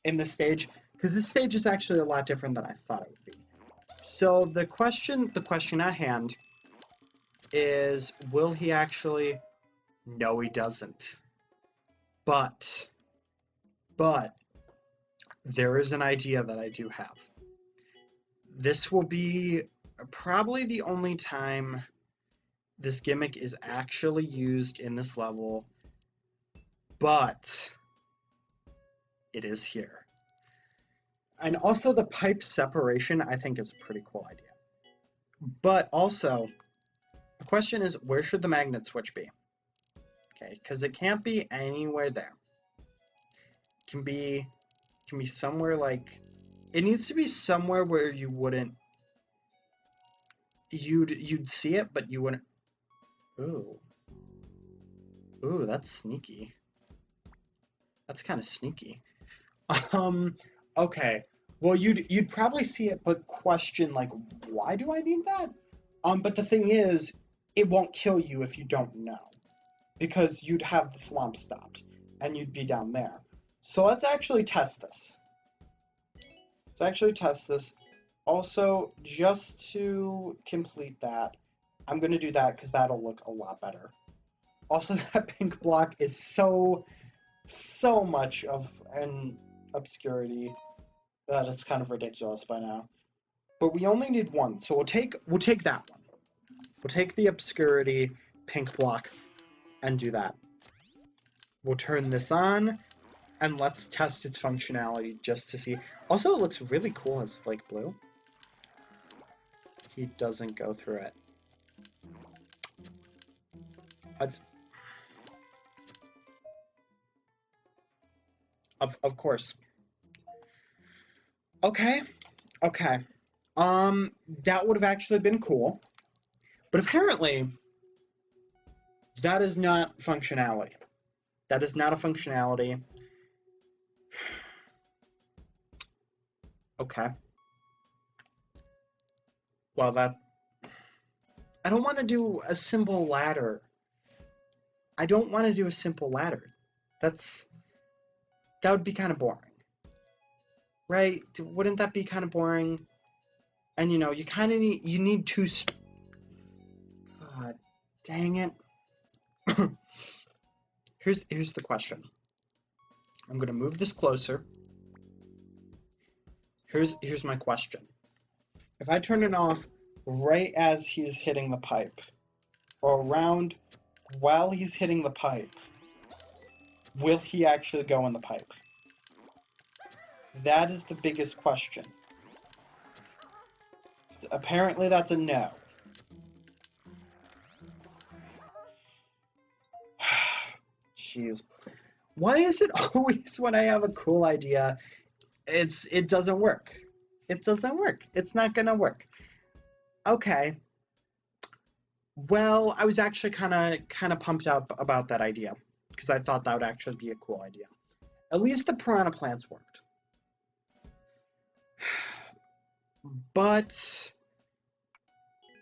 in this stage because this stage is actually a lot different than I thought it would be. So the question at hand is, will he actually? No, he doesn't. But there is an idea that I do have. This will be probably the only time this gimmick is actually used in this level, but it is here. And also the pipe separation I think is a pretty cool idea. But also, the question is, where should the magnet switch be? Okay, because it can't be anywhere there. It can be somewhere like, it needs to be somewhere where you wouldn't, you'd see it, but you wouldn't. Ooh. Ooh, that's sneaky. That's kind of sneaky. Um, okay. Well, you'd probably see it, but question like, why do I need that? But the thing is, it won't kill you if you don't know, because you'd have the thwomp stopped, and you'd be down there. So let's actually test this. Let's actually test this. Also, just to complete that, I'm gonna do that because that'll look a lot better. Also, that pink block is so much of an obscurity that it's kind of ridiculous by now. But we only need one, so we'll take that one. We'll take the obscurity pink block and do that. We'll turn this on and let's test its functionality just to see. Also, it looks really cool as like blue. He doesn't go through it. Of course. Okay. Okay. That would have actually been cool. But apparently, that is not functionality. That is not a functionality. Okay. Well, I don't want to do a simple ladder. I don't want to do a simple ladder. That would be kind of boring. Right? Wouldn't that be kind of boring? And you know, you kind of need two. God, dang it. Here's the question. I'm gonna move this closer. Here's my question. If I turn it off right as he's hitting the pipe, or around while he's hitting the pipe, will he actually go in the pipe? That is the biggest question. Apparently that's a no. Jeez. Why is it always when I have a cool idea, it doesn't work? It doesn't work. It's not gonna work. Okay. Well, I was actually kind of pumped up about that idea because I thought that would actually be a cool idea. At least the piranha plants worked. But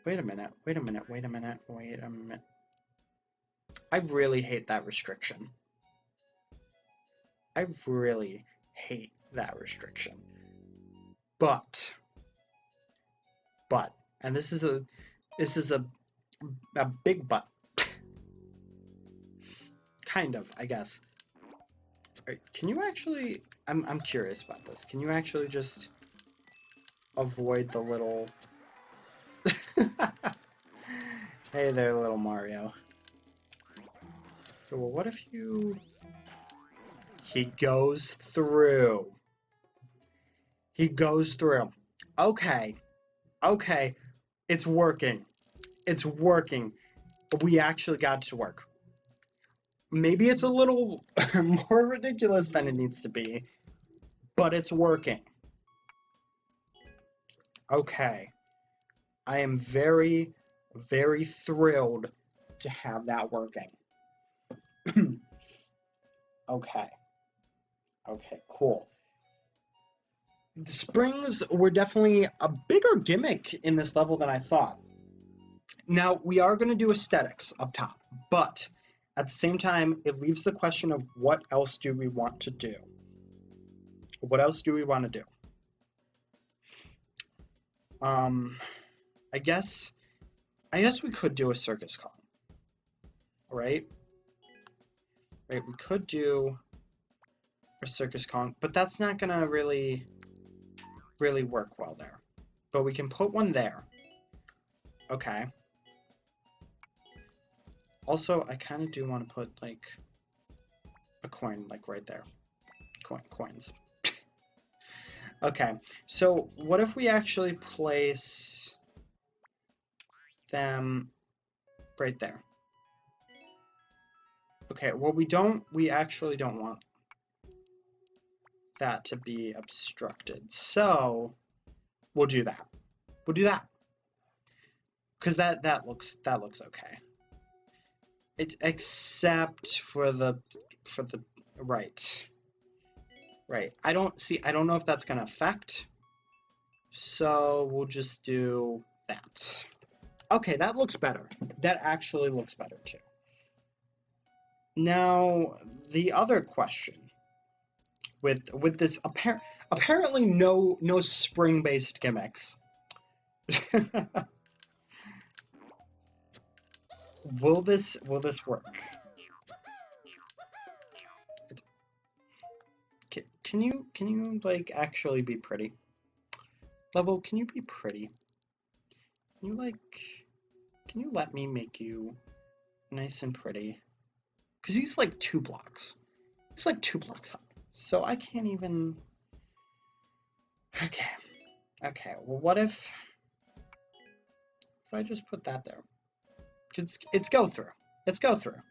wait a minute. I really hate that restriction. I really hate that restriction. But, and this is a big but. Kind of, I guess. Can you actually, I'm curious about this. Can you actually just avoid the little Hey there, little Mario. Okay, well, what if you... He goes through. He goes through. Okay. Okay. It's working. It's working. We actually got it to work. Maybe it's a little more ridiculous than it needs to be, but it's working. Okay. I am very, very thrilled to have that working. Okay. Okay, cool. The springs were definitely a bigger gimmick in this level than I thought. Now, we are going to do aesthetics up top, but at the same time, it leaves the question of what else do we want to do? What else do we want to do? I guess we could do a circus con, right? Right, we could do a circus con, but that's not gonna really work well there. But we can put one there. Okay. Also, I kind of do want to put like a coin like right there. Coins. Okay, so what if we actually place them right there? Okay, well we actually don't want that to be obstructed. So we'll do that. We'll do that. Cause that looks okay. It's except for the right. Right. I don't know if that's gonna affect. So we'll just do that. Okay, that looks better. That actually looks better too. Now, the other question with this apparently no spring-based gimmicks. Will this work? Can you like actually be pretty? Level, can you be pretty? Can you let me make you nice and pretty? Because he's like 2 blocks. It's like 2 blocks up. So I can't even... Okay. Okay, well what if I just put that there? It's go through. It's go through.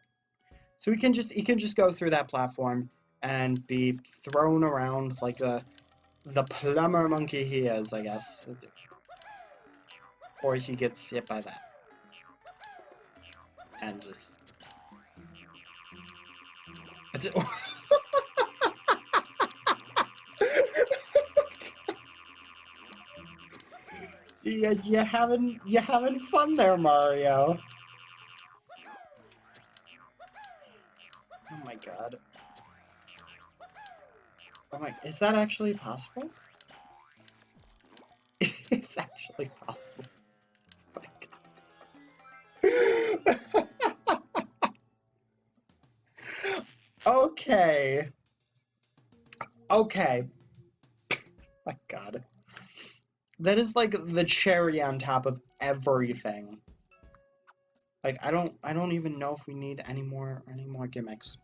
So he can just go through that platform and be thrown around like the plumber monkey he is, I guess. Or he gets hit by that. And just... Yeah, you having fun there, Mario. Oh my god. Oh my, is that actually possible? It's actually possible. Oh my god. Okay. Okay. My god. That is like the cherry on top of everything. Like I don't even know if we need any more gimmicks.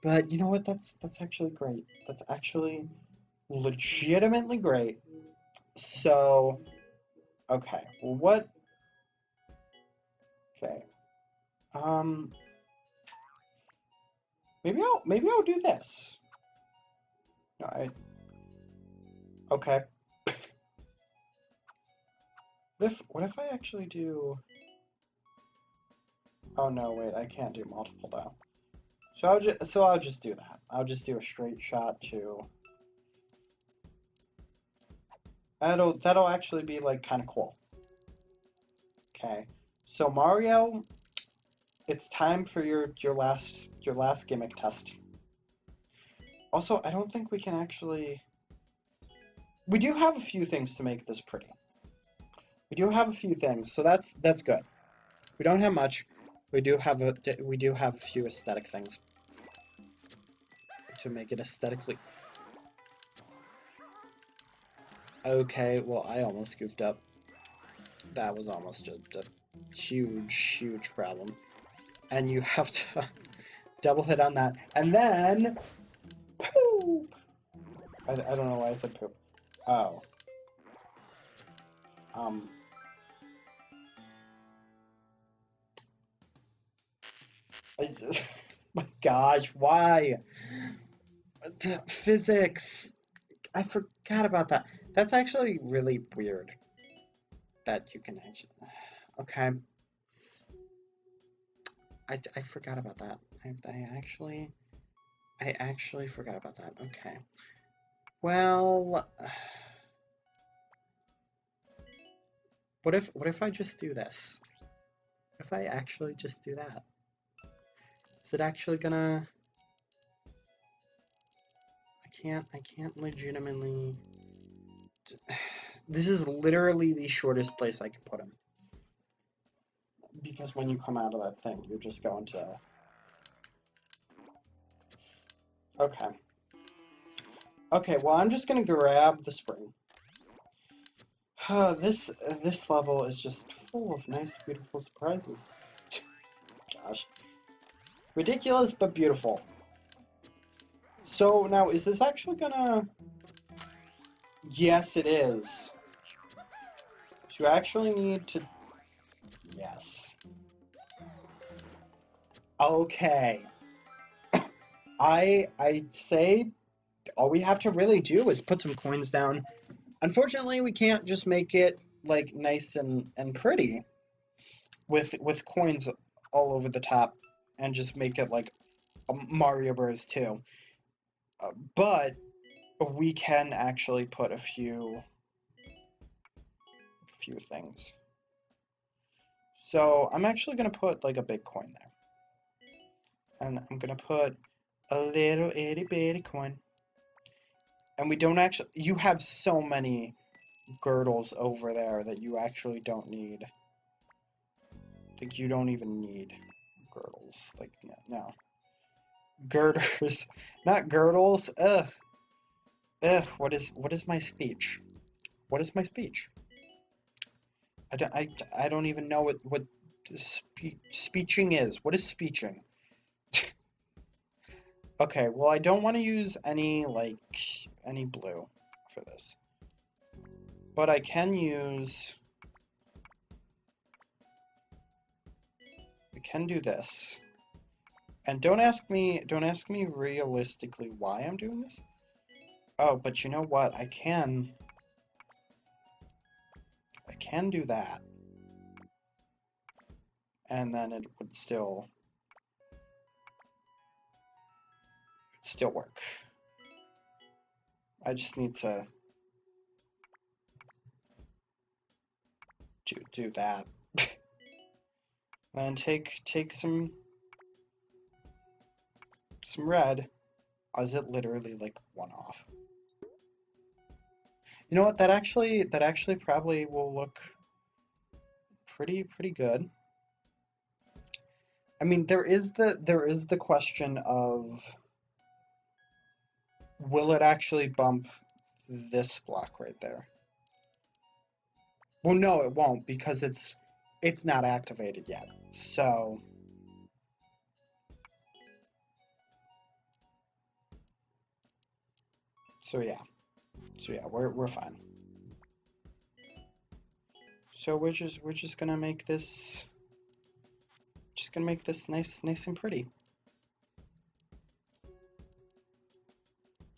But you know what? That's actually great. That's actually legitimately great. So, okay. Well, what? Okay. Maybe I'll do this. No, okay. What if I actually do? Oh no, wait, I can't do multiple though. So I'll just do that. I'll just do a straight shot to. That'll actually be like kind of cool. Okay. So Mario, it's time for your last gimmick test. Also, I don't think we can actually... We do have a few things to make this pretty. We do have a few things, so that's good. We don't have much. We do have a few aesthetic things to make it aesthetically. Okay, well, I almost scooped up. That was almost a huge, huge problem. And you have to double hit on that. And then, poop! I don't know why I said poop. Oh. Um. I just, my gosh, why? Physics. I forgot about that. That's actually really weird that you can actually. Okay. I forgot about that. I actually forgot about that. Okay. Well, what if I just do this? What if I actually just do that? Is it actually gonna? I can't legitimately. This is literally the shortest place I can put him. Because when you come out of that thing, you're just going to. Okay. Okay, well, I'm just gonna grab the spring. This level is just full of nice, beautiful surprises. Gosh. Ridiculous, but beautiful. So, now, is this actually gonna... Yes, it is. So you actually need to... Yes. Okay. I'd say all we have to really do is put some coins down. Unfortunately, we can't just make it, like, nice and pretty with coins all over the top and just make it like a Mario Bros. 2. But we can actually put a few things. So I'm actually going to put like a big coin there. And I'm going to put a little itty bitty coin. And we don't actually... You have so many girdles over there that you actually don't need. Like, you don't even need girdles. Like, no. Girders. Not girdles. Ugh. Ugh. What is my speech? What is my speech? I don't even know what speeching is. What is speeching? Okay, well, I don't want to use any blue for this. But I can use... We can do this. And don't ask me realistically why I'm doing this. Oh, but you know what? I can do that. And then it would still work. I just need to do that. And take some red. Or is it literally like one off? You know what? That actually probably will look pretty good. I mean, there is the question of, will it actually bump this block right there? Well, no, it won't, because it's not activated yet. So yeah. We're fine. So we're just gonna make this nice and pretty.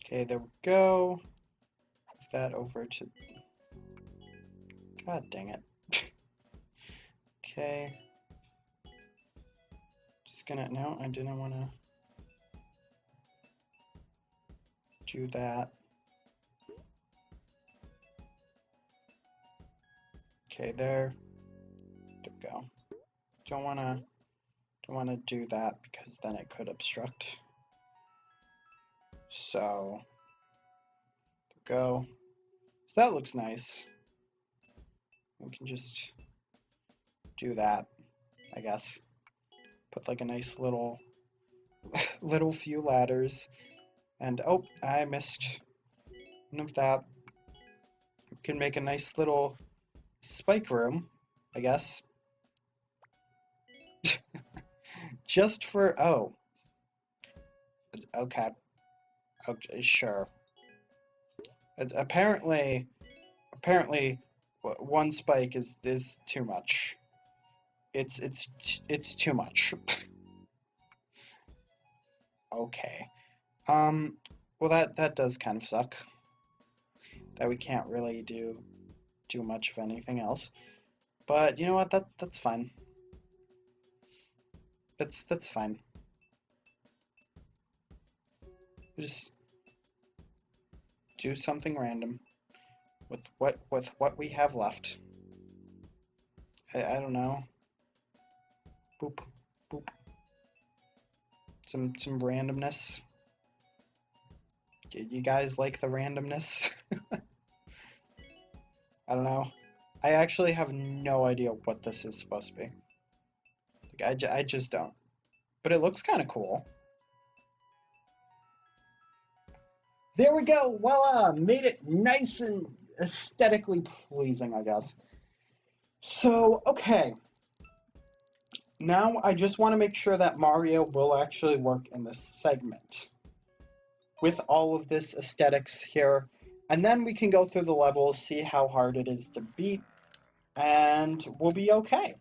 Okay, there we go. Move that over to... God dang it. Okay. Just gonna... No, I didn't want to do that. Okay, there we go. Don't wanna do that because then it could obstruct. So go. So that looks nice. We can just do that, I guess. Put like a nice little few ladders. And oh, I missed one of that. Can make a nice little spike room, I guess. Just for, oh, okay, okay, sure. Apparently, one spike is too much. It's too much. Okay. Well, that does kind of suck. That we can't really do much of anything else. But you know what? That's fine. That's fine. Just do something random with what we have left. I don't know. Boop boop. Some randomness. You guys like the randomness? I don't know. I actually have no idea what this is supposed to be. Like, I just don't. But it looks kind of cool. There we go. Voila! Made it nice and aesthetically pleasing, I guess. So, okay. Now I just want to make sure that Mario will actually work in this segment with all of this aesthetics here. And then we can go through the levels, see how hard it is to beat, and we'll be okay.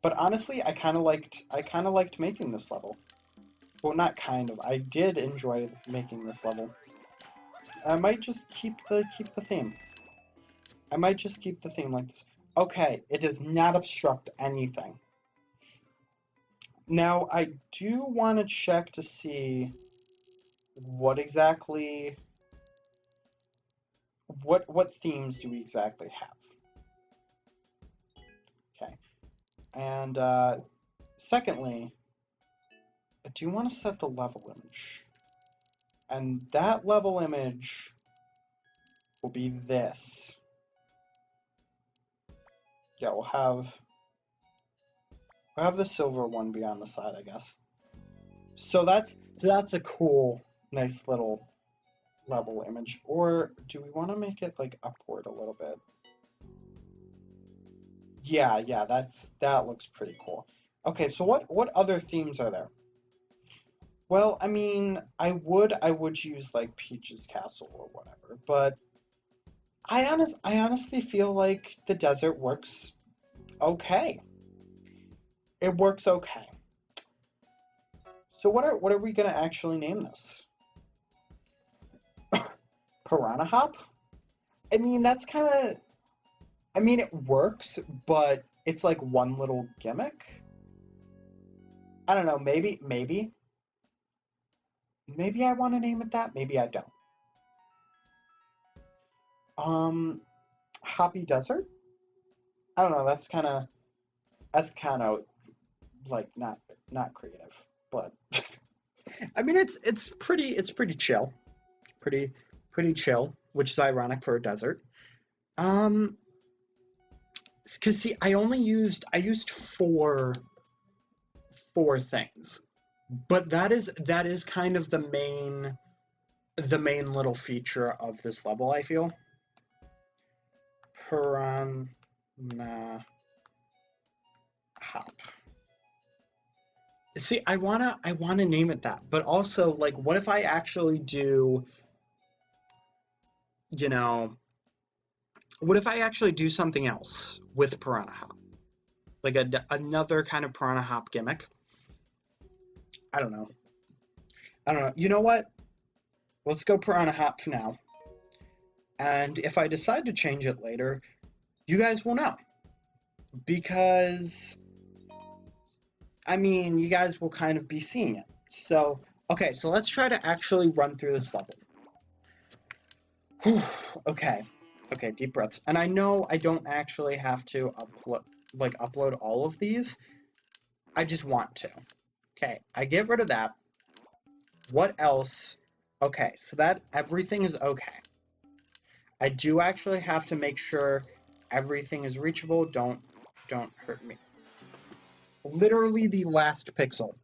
But honestly, I kind of liked making this level. Well, not kind of. I did enjoy making this level. I might just keep the theme. I might just keep the theme like this. Okay, it does not obstruct anything. Now, I do want to check to see what exactly what themes do we exactly have. Okay. And secondly, I do want to set the level image. And that level image will be this. Yeah, we'll have the silver one be on the side, I guess. So that's a cool, nice little level image. Or do we want to make it like upward a little bit? Yeah, that looks pretty cool. Okay, so what other themes are there? Well, I mean, I would use like Peach's Castle or whatever, but I honestly feel like the desert works okay. It works okay. So what are we gonna actually name this? Piranha Hop? I mean, that's kind of. I mean, it works, but it's like one little gimmick. I don't know. Maybe I want to name it that. Maybe I don't. Hoppy Desert. I don't know. That's kind of like not creative, but I mean it's pretty chill, pretty chill, which is ironic for a desert. Because see, I used four things, but that is kind of the main little feature of this level. I feel Piranha Hop. See, I wanna name it that, but also like, what if I actually do, you know, what if I actually do something else with Piranha Hop, like another kind of Piranha Hop gimmick? I don't know. You know what? Let's go Piranha Hop for now. And if I decide to change it later, you guys will know. Because, I mean, you guys will kind of be seeing it. So, okay, so let's try to actually run through this level. Whew, okay, deep breaths. And I know I don't actually have to upload all of these. I just want to. Okay, I get rid of that. What else? Okay, so that everything is okay. I do actually have to make sure everything is reachable. Don't hurt me. Literally the last pixel.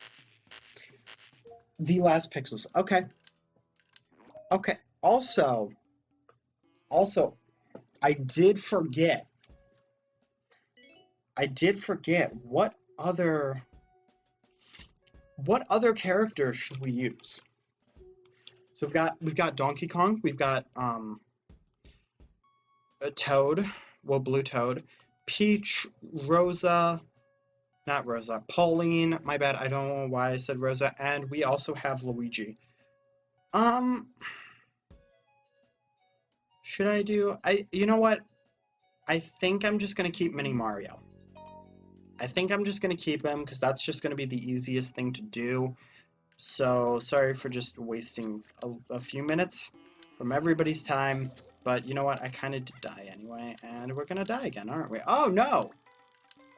The last pixels. Okay. Okay. Also, I did forget. I did forget. What other characters should we use? So we've got Donkey Kong, we've got a Toad, well, Blue Toad, Peach, Rosa, not Rosa, Pauline, my bad, I don't know why I said Rosa, and we also have Luigi. Should I do, you know what? I think I'm just gonna keep Mini Mario. I think I'm just gonna keep him, because that's just gonna be the easiest thing to do. So, sorry for just wasting a few minutes from everybody's time, but you know what? I kind of did die anyway, and we're gonna die again, aren't we? Oh, no!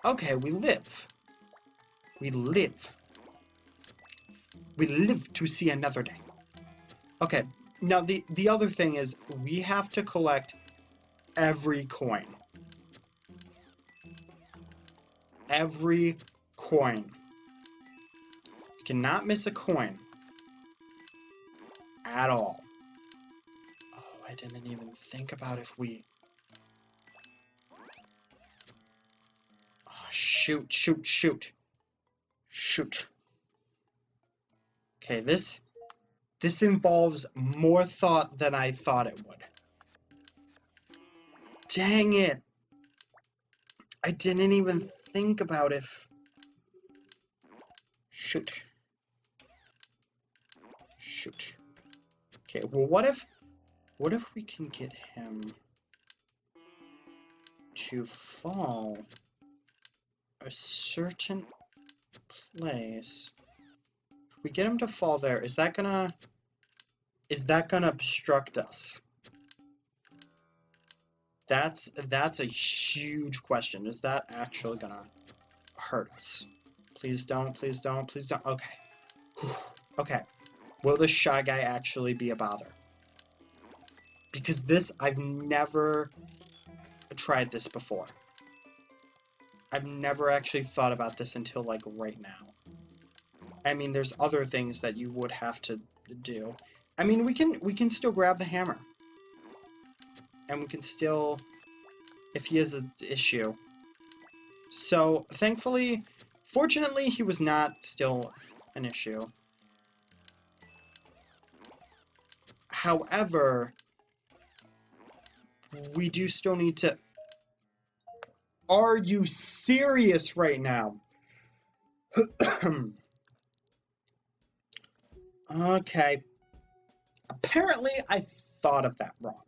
Okay, we live. We live. We live to see another day. Okay, now the other thing is we have to collect every coin. Every coin. You cannot miss a coin. At all. Oh, I didn't even think about if we... Oh, shoot, shoot, shoot. Shoot. Okay, this involves more thought than I thought it would. Dang it. I didn't even think about if... Shoot. Shoot. Okay, well, what if we can get him to fall a certain place? If we get him to fall there, is that gonna obstruct us? That's a huge question. Is that actually gonna hurt us? Please don't, please don't, please don't. Okay. Whew. Okay. Will the Shy Guy actually be a bother? Because this, I've never tried this before. I've never actually thought about this until, like, right now. I mean, there's other things that you would have to do. I mean, we can still grab the hammer. And we can still, if he has an issue. So, thankfully, fortunately, he was not still an issue. However, we do still need to... Are you serious right now? Okay. Apparently, I thought of that wrong.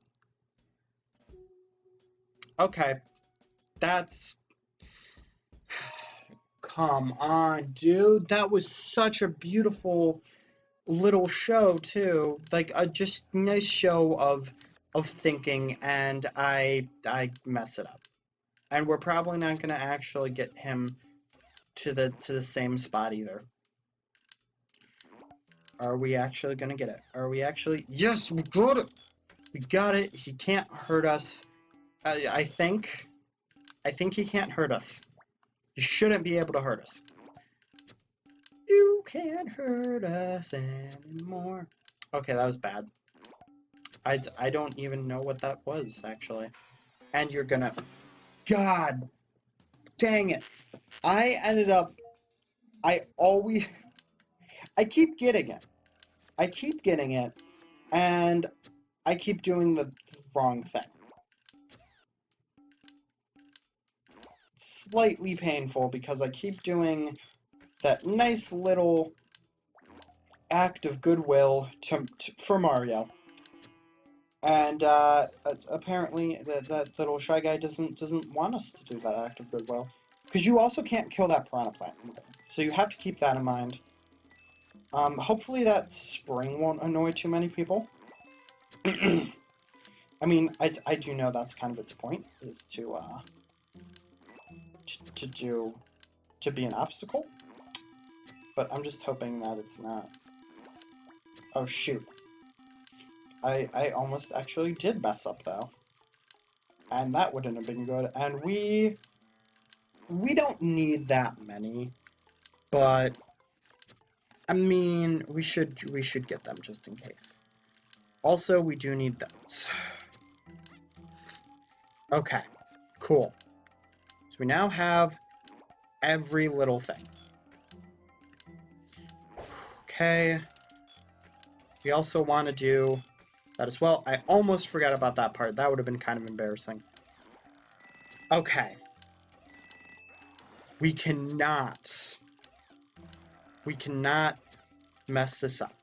Okay. That's... Come on, dude. That was such a beautiful little show, too. Like, a just nice show of thinking, and I mess it up. And we're probably not going to actually get him to the same spot either. Are we actually going to get it? Are we actually... Yes, we got it! We got it. He can't hurt us. I think he can't hurt us. He shouldn't be able to hurt us. You can't hurt us anymore. Okay, that was bad. I don't even know what that was, actually. And you're gonna... God dang it. I ended up... I keep getting it. I keep getting it, and I keep doing the wrong thing. Slightly painful because I keep doing that nice little act of goodwill for Mario, and apparently that little Shy Guy doesn't want us to do that act of goodwill, because you also can't kill that Piranha Plant either. So you have to keep that in mind. Hopefully that spring won't annoy too many people. I mean, I do know that's kind of its point, is to be an obstacle, but I'm just hoping that it's not. Oh shoot. I almost actually did mess up though. And that wouldn't have been good. And we don't need that many, but I mean, we should get them just in case. Also, we do need those. Okay, cool. So we now have every little thing. Okay. We also want to do that as well. I almost forgot about that part. That would have been kind of embarrassing. Okay. We cannot mess this up.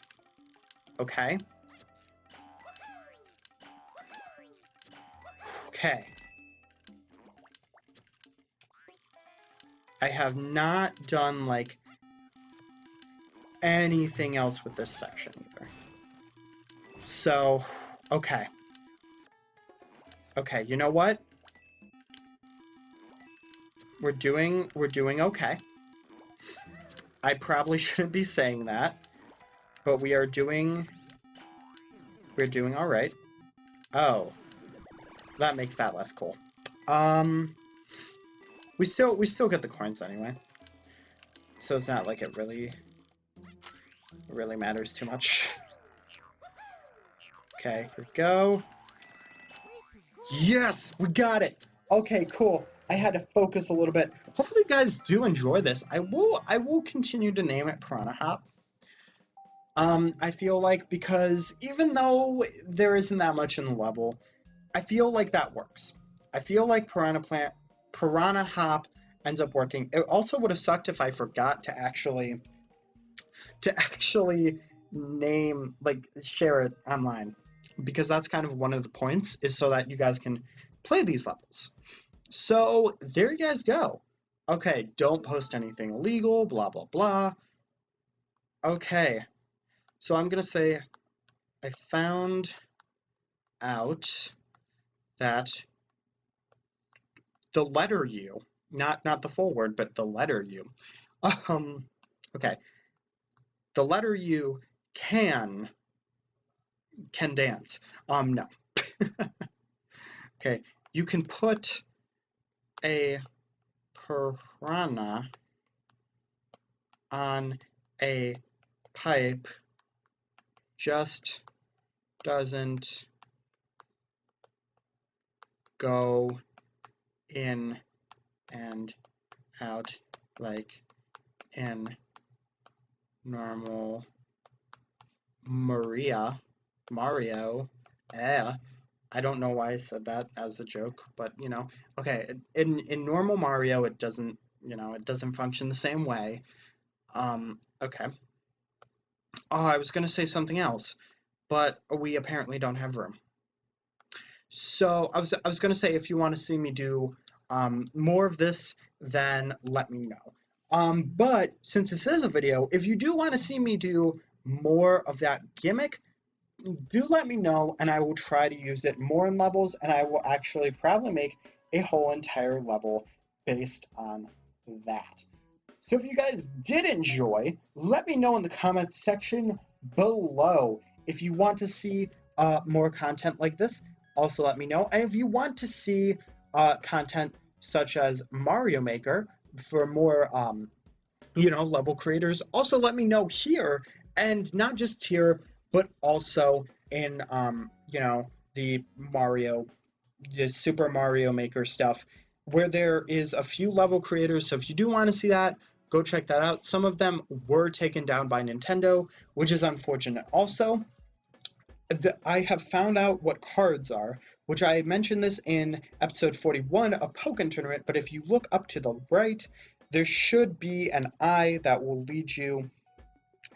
Okay? Okay. I have not done, like, anything else with this section either. So, okay. Okay, you know what? We're doing okay. I probably shouldn't be saying that, but we're doing all right. Oh, that makes that less cool. We still get the coins anyway, so it's not like it really matters too much. Okay, here we go. Yes, we got it. Okay, cool. I had to focus a little bit. Hopefully you guys do enjoy this. I will continue to name it Piranha Hop. I feel like, because even though there isn't that much in the level, I feel like that works. I feel like Piranha Hop ends up working. It also would have sucked if I forgot to actually name, like, share it online, because that's kind of one of the points, is so that you guys can play these levels. So there you guys go. Okay, don't post anything illegal, blah blah blah. Okay, so I'm gonna say I found out that the letter U, not the full word, but the letter U. Okay, the letter U can dance. No. Okay, you can put a piranha on a pipe, just doesn't go in and out like in normal Mario. I don't know why I said that as a joke, but you know, okay, in normal Mario it doesn't, it doesn't function the same way. Okay. Oh, I was gonna say something else, but we apparently don't have room. So I was gonna say, if you want to see me do more of this, then let me know. But since this is a video, if you do want to see me do more of that gimmick, do let me know, and I will try to use it more in levels, and I will actually probably make a whole entire level based on that. So if you guys did enjoy, let me know in the comments section below. If you want to see more content like this, also let me know. And if you want to see content such as Mario Maker for more, level creators, also let me know here, and not just here, but also in, the Super Mario Maker stuff, where there is a few level creators. So if you do want to see that, go check that out. Some of them were taken down by Nintendo, which is unfortunate. Also, I have found out what cards are, which I mentioned this in episode 41 of Pokken Tournament, but if you look up to the right, there should be an eye that will lead you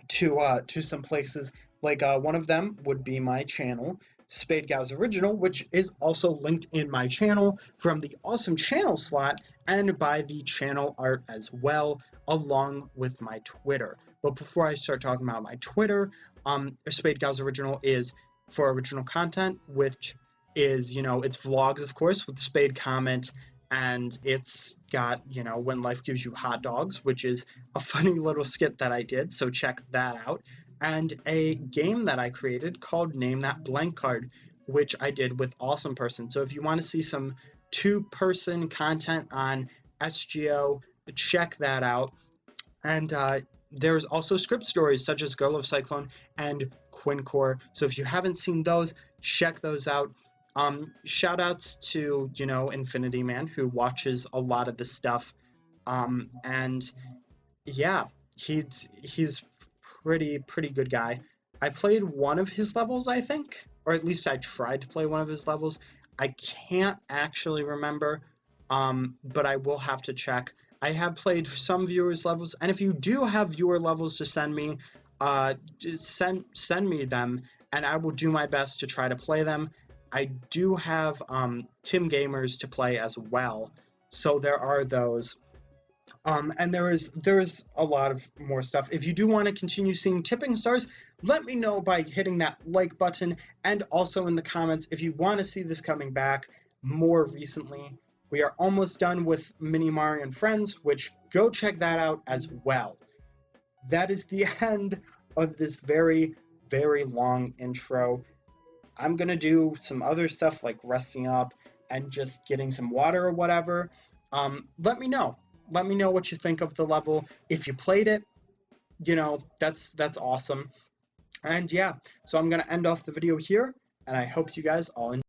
to some places. Like one of them would be my channel, Spade Gals Original, which is also linked in my channel from the awesome channel slot and by the channel art as well, along with my Twitter. But before I start talking about my Twitter, Spade Gals Original is for original content, which is, it's vlogs, of course, with Spade Comment, and it's got, When Life Gives You Hot Dogs, which is a funny little skit that I did, so check that out, and a game that I created called Name That Blank Card, which I did with Awesome Person. So if you want to see some two-person content on SGO, check that out. And there's also script stories such as Girl of Cyclone and Quincore. So if you haven't seen those, check those out. Shout outs to, Infinity Man, who watches a lot of this stuff. And yeah, he's pretty good guy. I played one of his levels, I think, or at least I tried to play one of his levels. I can't actually remember, but I will have to check. I have played some viewers levels, and if you do have viewer levels to send me, just send me them, and I will do my best to try to play them. I do have Tim Gamers to play as well, so there are those. And there is a lot of more stuff. If you do want to continue seeing Tipping Stars, let me know by hitting that like button, and also in the comments if you want to see this coming back more recently. We are almost done with Mini Mario and Friends, which go check that out as well. That is the end of this very, very long intro. I'm gonna do some other stuff like resting up and just getting some water or whatever. Let me know. Let me know what you think of the level. If you played it, that's awesome. And yeah, so I'm gonna end off the video here, and I hope you guys all enjoy.